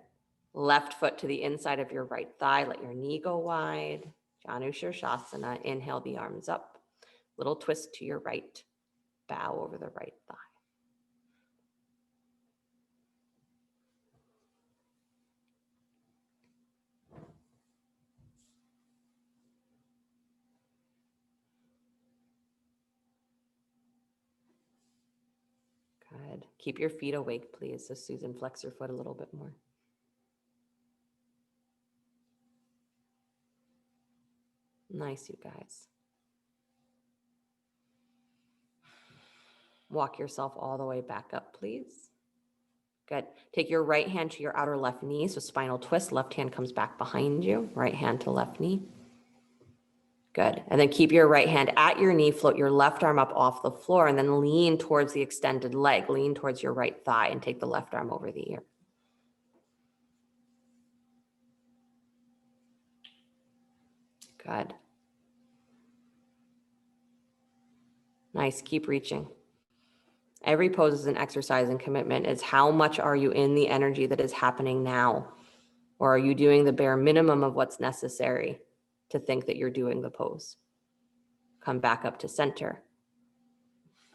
S1: Left foot to the inside of your right thigh. Let your knee go wide. Janu Shavasana. Inhale the arms up. Little twist to your right. Bow over the right thigh. Good. Keep your feet awake, please. So Susan, flex your foot a little bit more. Nice, you guys. Walk yourself all the way back up, please. Good. Take your right hand to your outer left knee. So spinal twist. Left hand comes back behind you. Right hand to left knee. Good. And then keep your right hand at your knee. Float your left arm up off the floor and then lean towards the extended leg. Lean towards your right thigh and take the left arm over the ear. Good. Nice. Keep reaching. Every pose is an exercise and commitment. It's how much are you in the energy that is happening now? Or are you doing the bare minimum of what's necessary to think that you're doing the pose? Come back up to center.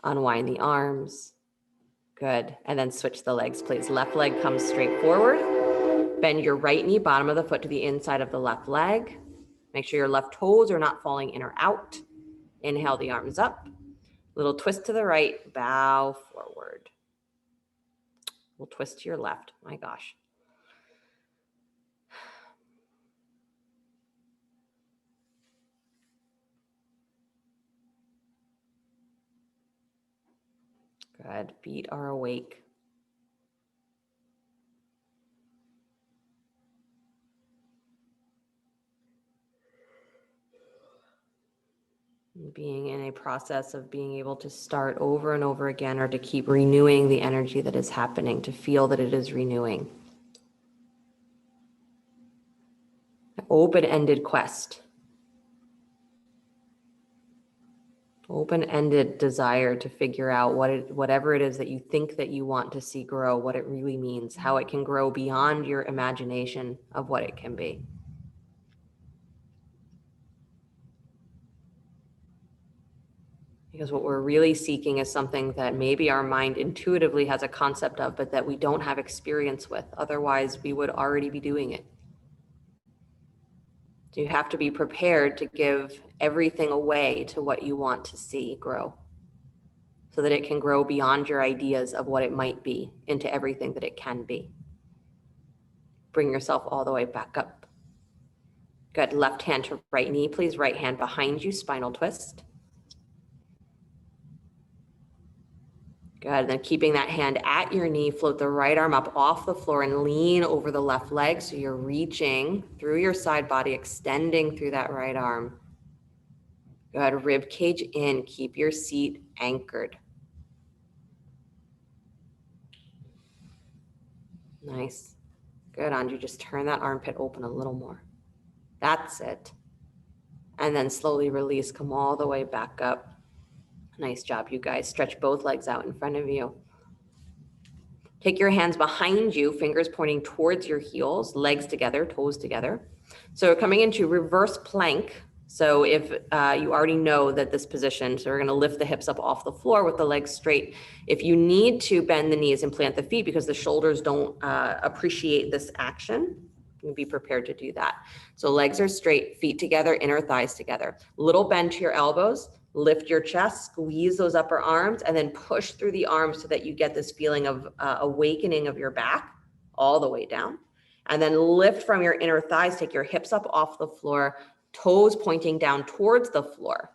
S1: Unwind the arms. Good. And then switch the legs, please. Left leg comes straight forward. Bend your right knee, bottom of the foot to the inside of the left leg. Make sure your left toes are not falling in or out. Inhale the arms up. Little twist to the right, bow forward. We'll twist to your left. My gosh. Good. Feet are awake. Being in a process of being able to start over and over again, or to keep renewing the energy that is happening, to feel that it is renewing. An open-ended quest. Open-ended desire to figure out whatever it is that you think that you want to see grow, what it really means, how it can grow beyond your imagination of what it can be. Because what we're really seeking is something that maybe our mind intuitively has a concept of, but that we don't have experience with. Otherwise, we would already be doing it. So you have to be prepared to give everything away to what you want to see grow, so that it can grow beyond your ideas of what it might be into everything that it can be. Bring yourself all the way back up. Good. Left hand to right knee, please. Right hand behind you, spinal twist. Good. Then keeping that hand at your knee, float the right arm up off the floor and lean over the left leg. So you're reaching through your side body, extending through that right arm. Good. Rib cage in. Keep your seat anchored. Nice. Good, Anju. Just turn that armpit open a little more. That's it. And then slowly release. Come all the way back up. Nice job, you guys. Stretch both legs out in front of you. Take your hands behind you, fingers pointing towards your heels, legs together, toes together. So we're coming into reverse plank. So if you already know that this position, so we're going to lift the hips up off the floor with the legs straight. If you need to bend the knees and plant the feet because the shoulders don't appreciate this action, you be prepared to do that. So legs are straight, feet together, inner thighs together. Little bend to your elbows. Lift your chest, squeeze those upper arms, and then push through the arms so that you get this feeling of awakening of your back all the way down. And then lift from your inner thighs, take your hips up off the floor, toes pointing down towards the floor.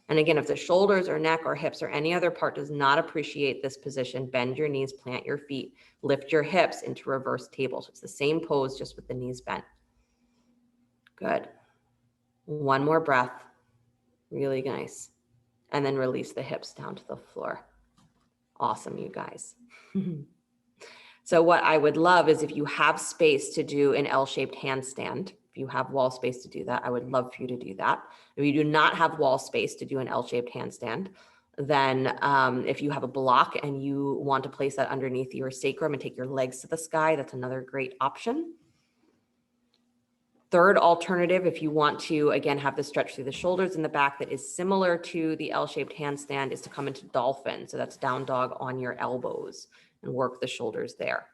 S1: And again, if the shoulders or neck or hips or any other part does not appreciate this position, bend your knees, plant your feet, lift your hips into reverse table. So it's the same pose, just with the knees bent. Good. One more breath. Really nice. And then release the hips down to the floor. Awesome, you guys. So what I would love is if you have space to do an L-shaped handstand, if you have wall space to do that, I would love for you to do that. If you do not have wall space to do an L-shaped handstand, then if you have a block and you want to place that underneath your sacrum and take your legs to the sky, that's another great option. Third alternative, if you want to, again, have the stretch through the shoulders and the back that is similar to the L-shaped handstand, is to come into dolphin. So that's down dog on your elbows and work the shoulders there.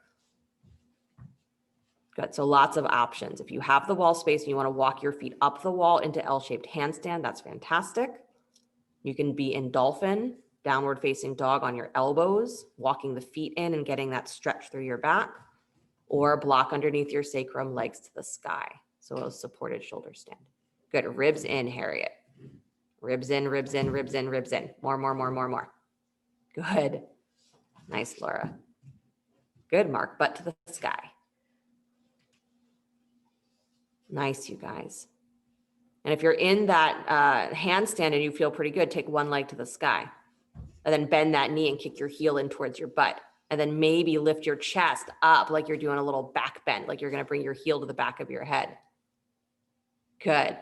S1: Good. So lots of options. If you have the wall space and you want to walk your feet up the wall into L-shaped handstand, that's fantastic. You can be in dolphin, downward facing dog on your elbows, walking the feet in and getting that stretch through your back, or block underneath your sacrum, legs to the sky. So a supported shoulder stand. Good. Ribs in, Harriet. Ribs in, ribs in, ribs in, ribs in. More, more, more, more, more. Good. Nice, Laura. Good, Mark. Butt to the sky. Nice, you guys. And if you're in that handstand and you feel pretty good, take one leg to the sky and then bend that knee and kick your heel in towards your butt. And then maybe lift your chest up like you're doing a little back bend, like you're going to bring your heel to the back of your head. Good.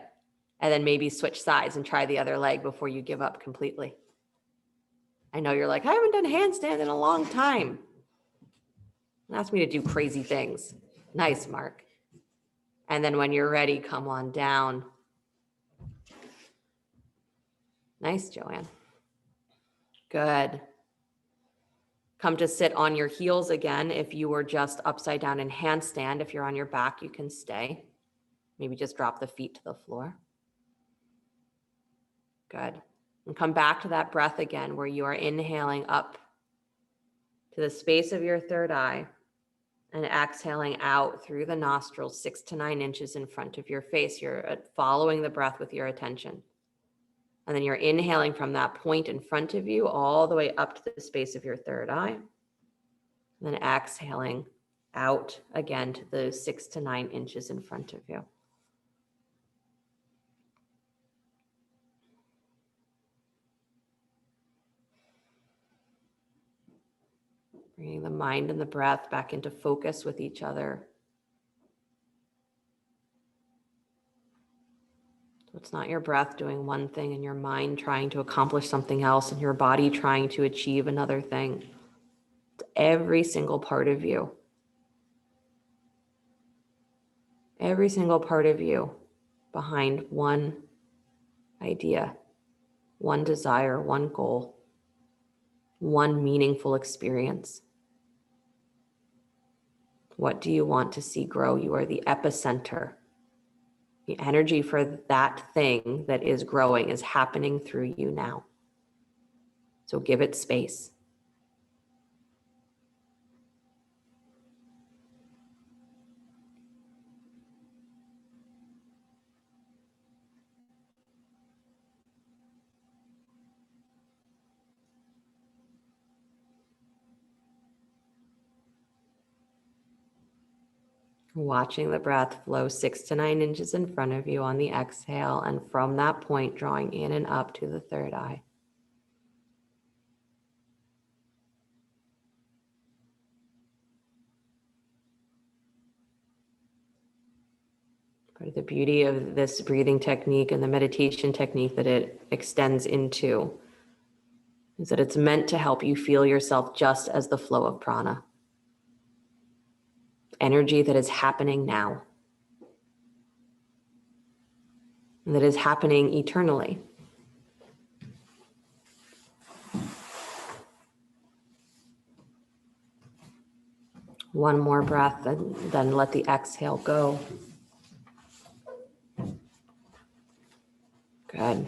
S1: And then maybe switch sides and try the other leg before you give up completely. I know you're like, I haven't done handstand in a long time. Ask me to do crazy things. Nice, Mark. And then when you're ready, come on down. Nice, Joanne. Good. Come to sit on your heels again. If you were just upside down in handstand, if you're on your back, you can stay. Maybe just drop the feet to the floor. Good. And come back to that breath again where you are inhaling up to the space of your third eye and exhaling out through the nostrils 6 to 9 inches in front of your face. You're following the breath with your attention. And then you're inhaling from that point in front of you all the way up to the space of your third eye. And then exhaling out again to the 6 to 9 inches in front of you. Bringing the mind and the breath back into focus with each other. So it's not your breath doing one thing and your mind trying to accomplish something else and your body trying to achieve another thing. It's every single part of you. Every single part of you behind one idea, one desire, one goal, one meaningful experience. What do you want to see grow? You are the epicenter. The energy for that thing that is growing is happening through you now. So give it space. Watching the breath flow 6 to 9 inches in front of you on the exhale, and from that point, drawing in and up to the third eye. Part of the beauty of this breathing technique and the meditation technique that it extends into is that it's meant to help you feel yourself just as the flow of prana. Energy that is happening now. And that is happening eternally. One more breath and then let the exhale go. Good.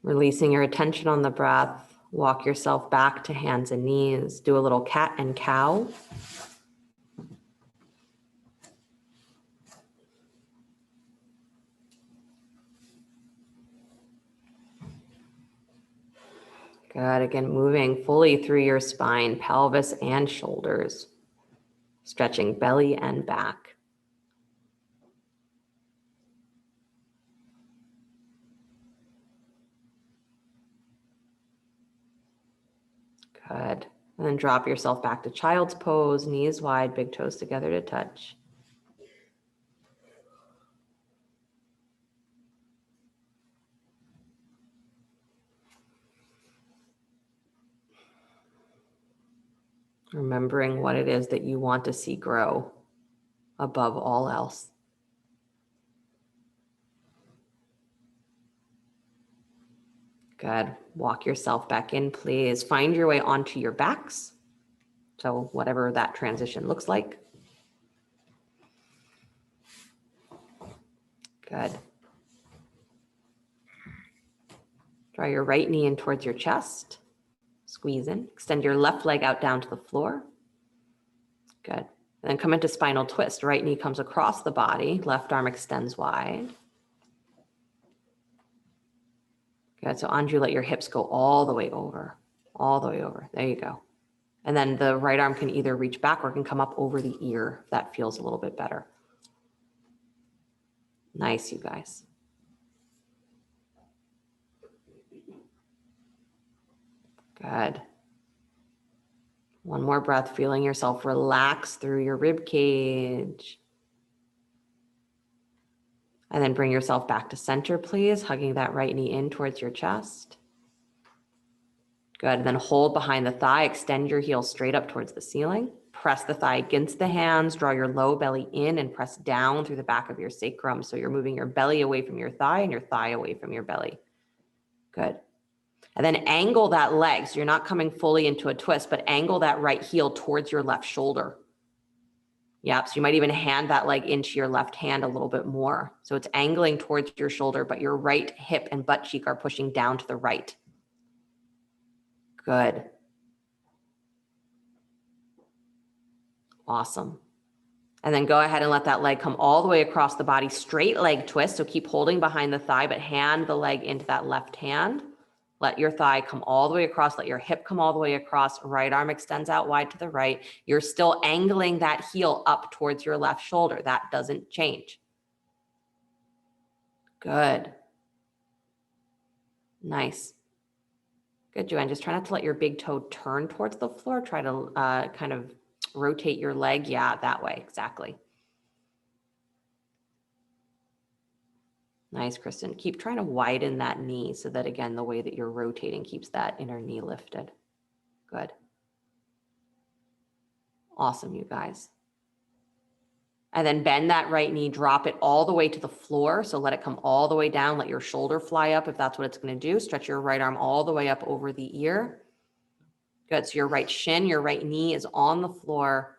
S1: Releasing your attention on the breath. Walk yourself back to hands and knees. Do a little cat and cow. Good. Again, moving fully through your spine, pelvis and shoulders. Stretching belly and back. Good. And then drop yourself back to child's pose, knees wide, big toes together to touch. Remembering what it is that you want to see grow above all else. Good. Walk yourself back in, please. Find your way onto your backs. So whatever that transition looks like. Good. Draw your right knee in towards your chest. Squeeze in. Extend your left leg out down to the floor. Good. And then come into spinal twist. Right knee comes across the body. Left arm extends wide. Good. So Anju, let your hips go all the way over. All the way over. There you go. And then the right arm can either reach back or can come up over the ear. If that feels a little bit better. Nice, you guys. Good. One more breath, feeling yourself relax through your rib cage. And then bring yourself back to center, please, hugging that right knee in towards your chest. Good. And then hold behind the thigh, extend your heel straight up towards the ceiling. Press the thigh against the hands, draw your low belly in and press down through the back of your sacrum. So you're moving your belly away from your thigh and your thigh away from your belly. Good. And then angle that leg. So you're not coming fully into a twist, but angle that right heel towards your left shoulder. Yep. So you might even hand that leg into your left hand a little bit more. So it's angling towards your shoulder, but your right hip and butt cheek are pushing down to the right. Good. Awesome. And then go ahead and let that leg come all the way across the body, straight leg twist. So keep holding behind the thigh, but hand the leg into that left hand. Let your thigh come all the way across. Let your hip come all the way across. Right arm extends out wide to the right. You're still angling that heel up towards your left shoulder. That doesn't change. Good. Nice. Good, Joanne. Just try not to let your big toe turn towards the floor. Try to kind of rotate your leg. Yeah, that way. Exactly. Nice, Kristen. Keep trying to widen that knee so that, again, the way that you're rotating keeps that inner knee lifted. Good. Awesome, you guys. And then bend that right knee, drop it all the way to the floor. So let it come all the way down. Let your shoulder fly up if that's what it's going to do. Stretch your right arm all the way up over the ear. Good. So your right shin, your right knee is on the floor.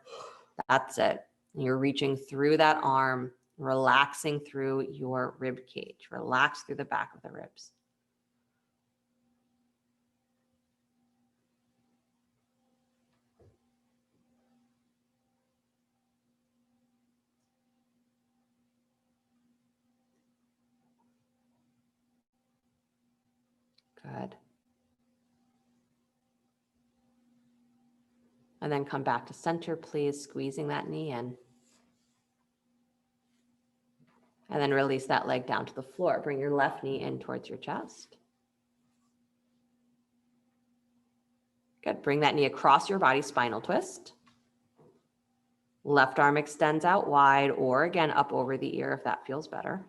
S1: That's it. And you're reaching through that arm, relaxing through your rib cage. Relax through the back of the ribs. Good. And then come back to center, please, squeezing that knee in. And then release that leg down to the floor. Bring your left knee in towards your chest. Good. Bring that knee across your body, spinal twist. Left arm extends out wide, or again, up over the ear if that feels better.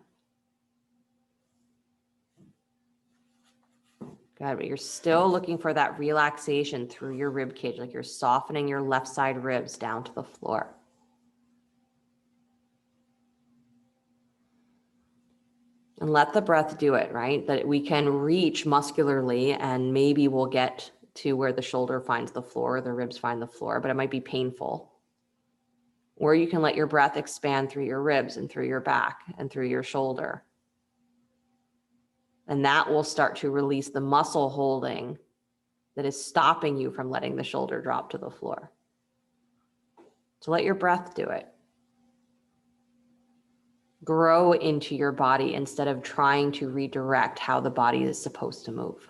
S1: Good, but you're still looking for that relaxation through your rib cage, like you're softening your left side ribs down to the floor. And let the breath do it, right? That we can reach muscularly and maybe we'll get to where the shoulder finds the floor, the ribs find the floor, but it might be painful. Or you can let your breath expand through your ribs and through your back and through your shoulder. And that will start to release the muscle holding that is stopping you from letting the shoulder drop to the floor. So let your breath do it. Grow into your body instead of trying to redirect how the body is supposed to move.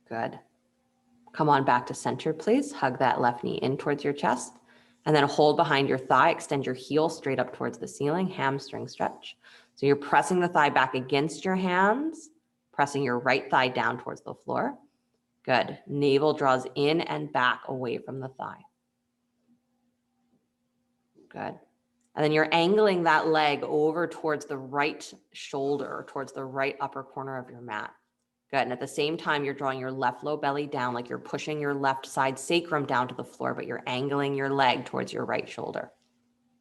S1: Good. Come on back to center, please. Hug that left knee in towards your chest. And then hold behind your thigh. Extend your heel straight up towards the ceiling. Hamstring stretch. So you're pressing the thigh back against your hands, pressing your right thigh down towards the floor. Good. Navel draws in and back away from the thigh. Good. And then you're angling that leg over towards the right shoulder, towards the right upper corner of your mat. Good. And at the same time, you're drawing your left low belly down, like you're pushing your left side sacrum down to the floor, but you're angling your leg towards your right shoulder.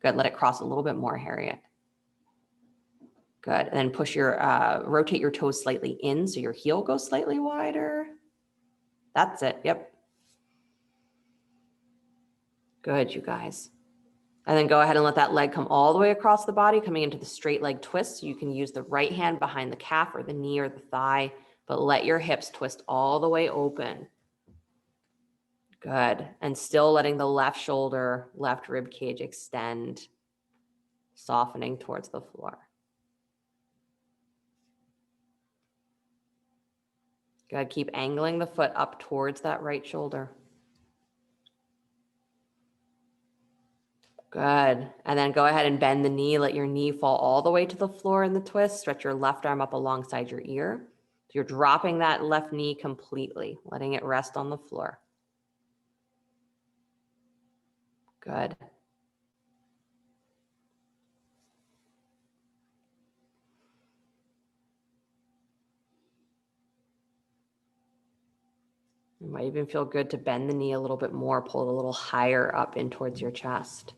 S1: Good. Let it cross a little bit more, Harriet. Good. And then push your, rotate your toes slightly in so your heel goes slightly wider. That's it. Yep. Good, you guys. And then go ahead and let that leg come all the way across the body, coming into the straight leg twist. So you can use the right hand behind the calf or the knee or the thigh, but let your hips twist all the way open. Good. And still letting the left shoulder, left rib cage extend, softening towards the floor. Good. Keep angling the foot up towards that right shoulder. Good. And then go ahead and bend the knee. Let your knee fall all the way to the floor in the twist. Stretch your left arm up alongside your ear. So you're dropping that left knee completely, letting it rest on the floor. Good. It might even feel good to bend the knee a little bit more, pull it a little higher up in towards your chest.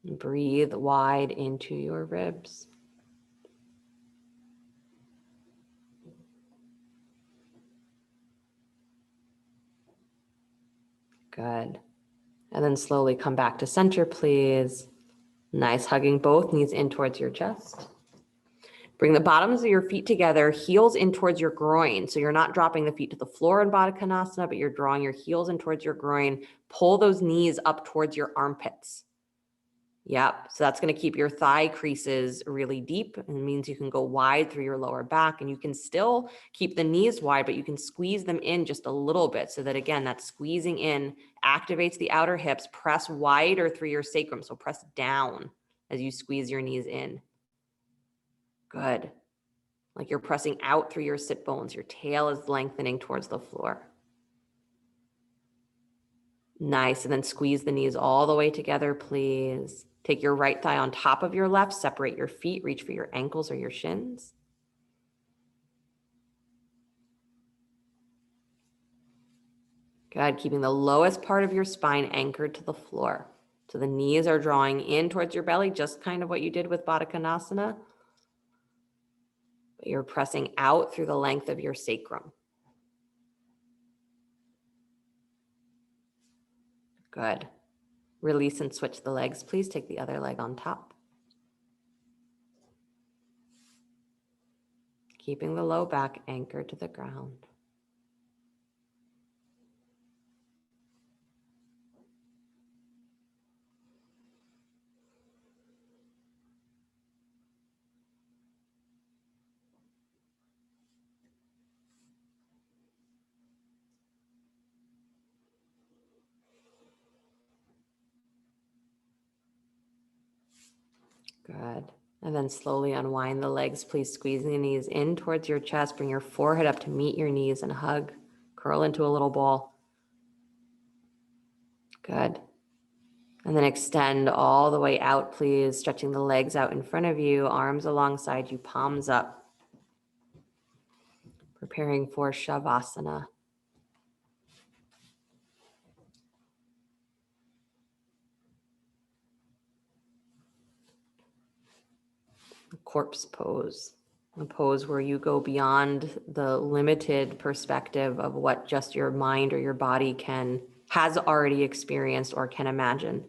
S1: Breathe wide into your ribs. Good. And then slowly come back to center, please. Nice, hugging both knees in towards your chest. Bring the bottoms of your feet together, heels in towards your groin. So you're not dropping the feet to the floor in Vasisthasana, but you're drawing your heels in towards your groin. Pull those knees up towards your armpits. Yep. So that's going to keep your thigh creases really deep, and it means you can go wide through your lower back, and you can still keep the knees wide, but you can squeeze them in just a little bit so that, again, that squeezing in activates the outer hips. Press wider through your sacrum. So press down as you squeeze your knees in. Good. Like you're pressing out through your sit bones. Your tail is lengthening towards the floor. Nice. And then squeeze the knees all the way together, please. Take your right thigh on top of your left. Separate your feet. Reach for your ankles or your shins. Good. Keeping the lowest part of your spine anchored to the floor. So the knees are drawing in towards your belly, just kind of what you did with Vasisthasana. But you're pressing out through the length of your sacrum. Good. Release and switch the legs, please. Take the other leg on top. Keeping the low back anchored to the ground. Good. And then slowly unwind the legs, please. Squeezing the knees in towards your chest. Bring your forehead up to meet your knees and hug. Curl into a little ball. Good. And then extend all the way out, please. Stretching the legs out in front of you, arms alongside you, palms up. Preparing for Shavasana. Corpse pose. A pose where you go beyond the limited perspective of what just your mind or your body has already experienced or can imagine.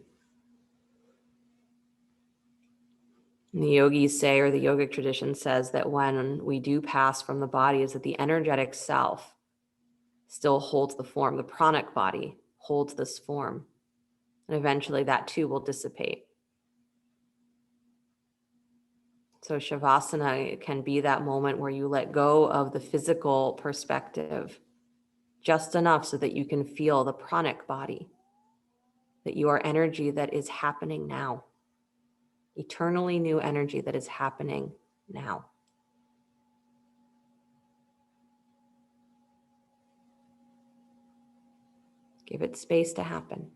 S1: And the yogis say, or the yogic tradition says, that when we do pass from the body, is that the energetic self still holds the form. The pranic body holds this form. And eventually that too will dissipate. So Shavasana can be that moment where you let go of the physical perspective just enough so that you can feel the pranic body, that you are energy that is happening now, eternally new energy that is happening now. Give it space to happen.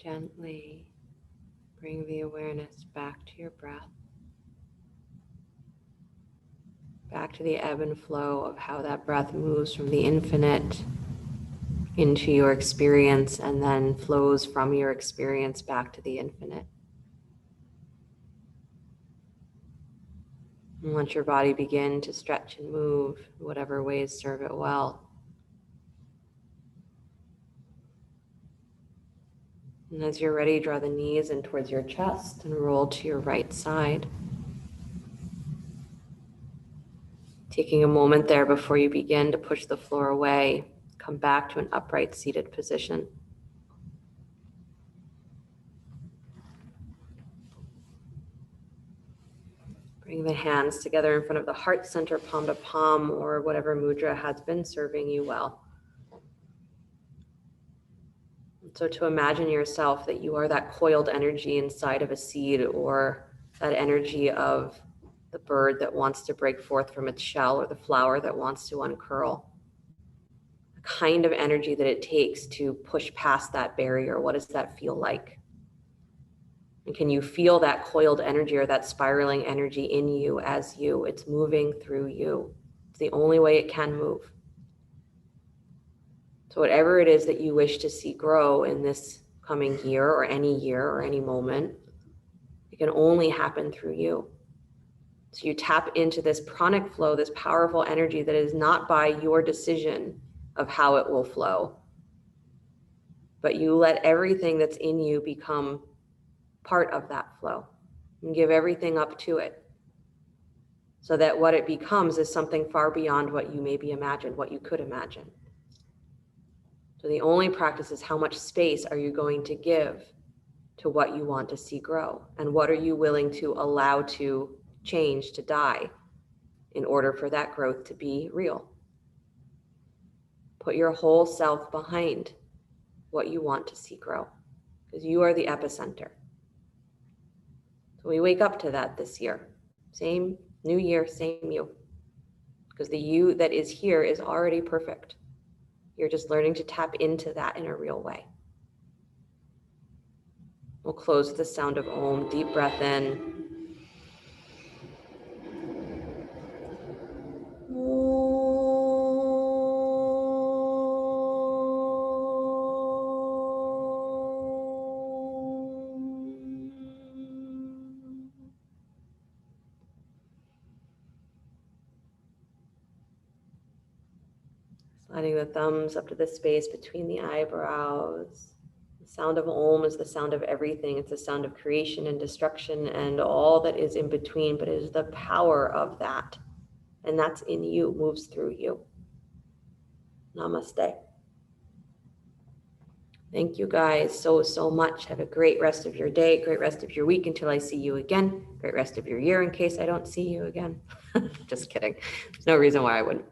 S1: Gently bring the awareness back to your breath, back to the ebb and flow of how that breath moves from the infinite into your experience and then flows from your experience back to the infinite. And let your body begin to stretch and move in whatever ways serve it well. And as you're ready, draw the knees in towards your chest and roll to your right side. Taking a moment there before you begin to push the floor away, come back to an upright seated position. Bring the hands together in front of the heart center, palm to palm, or whatever mudra has been serving you well. So to imagine yourself that you are that coiled energy inside of a seed, or that energy of the bird that wants to break forth from its shell, or the flower that wants to uncurl. The kind of energy that it takes to push past that barrier. What does that feel like? And can you feel that coiled energy or that spiraling energy in you as you? It's moving through you. It's the only way it can move. So whatever it is that you wish to see grow in this coming year or any moment, it can only happen through you. So you tap into this pranic flow, this powerful energy that is not by your decision of how it will flow, but you let everything that's in you become part of that flow and give everything up to it, so that what it becomes is something far beyond what you maybe imagined, what you could imagine. So the only practice is how much space are you going to give to what you want to see grow, and what are you willing to allow to change, to die, in order for that growth to be real. Put your whole self behind what you want to see grow, because you are the epicenter. So we wake up to that this year. Same new year, same you. Because the you that is here is already perfect. You're just learning to tap into that in a real way. We'll close with the sound of Om. Deep breath in. Sliding the thumbs up to the space between the eyebrows. The sound of Om is the sound of everything. It's the sound of creation and destruction and all that is in between, but it is the power of that. And that's in you, moves through you. Namaste. Thank you guys so much. Have a great rest of your day, great rest of your week until I see you again, great rest of your year in case I don't see you again. Just kidding. There's no reason why I wouldn't.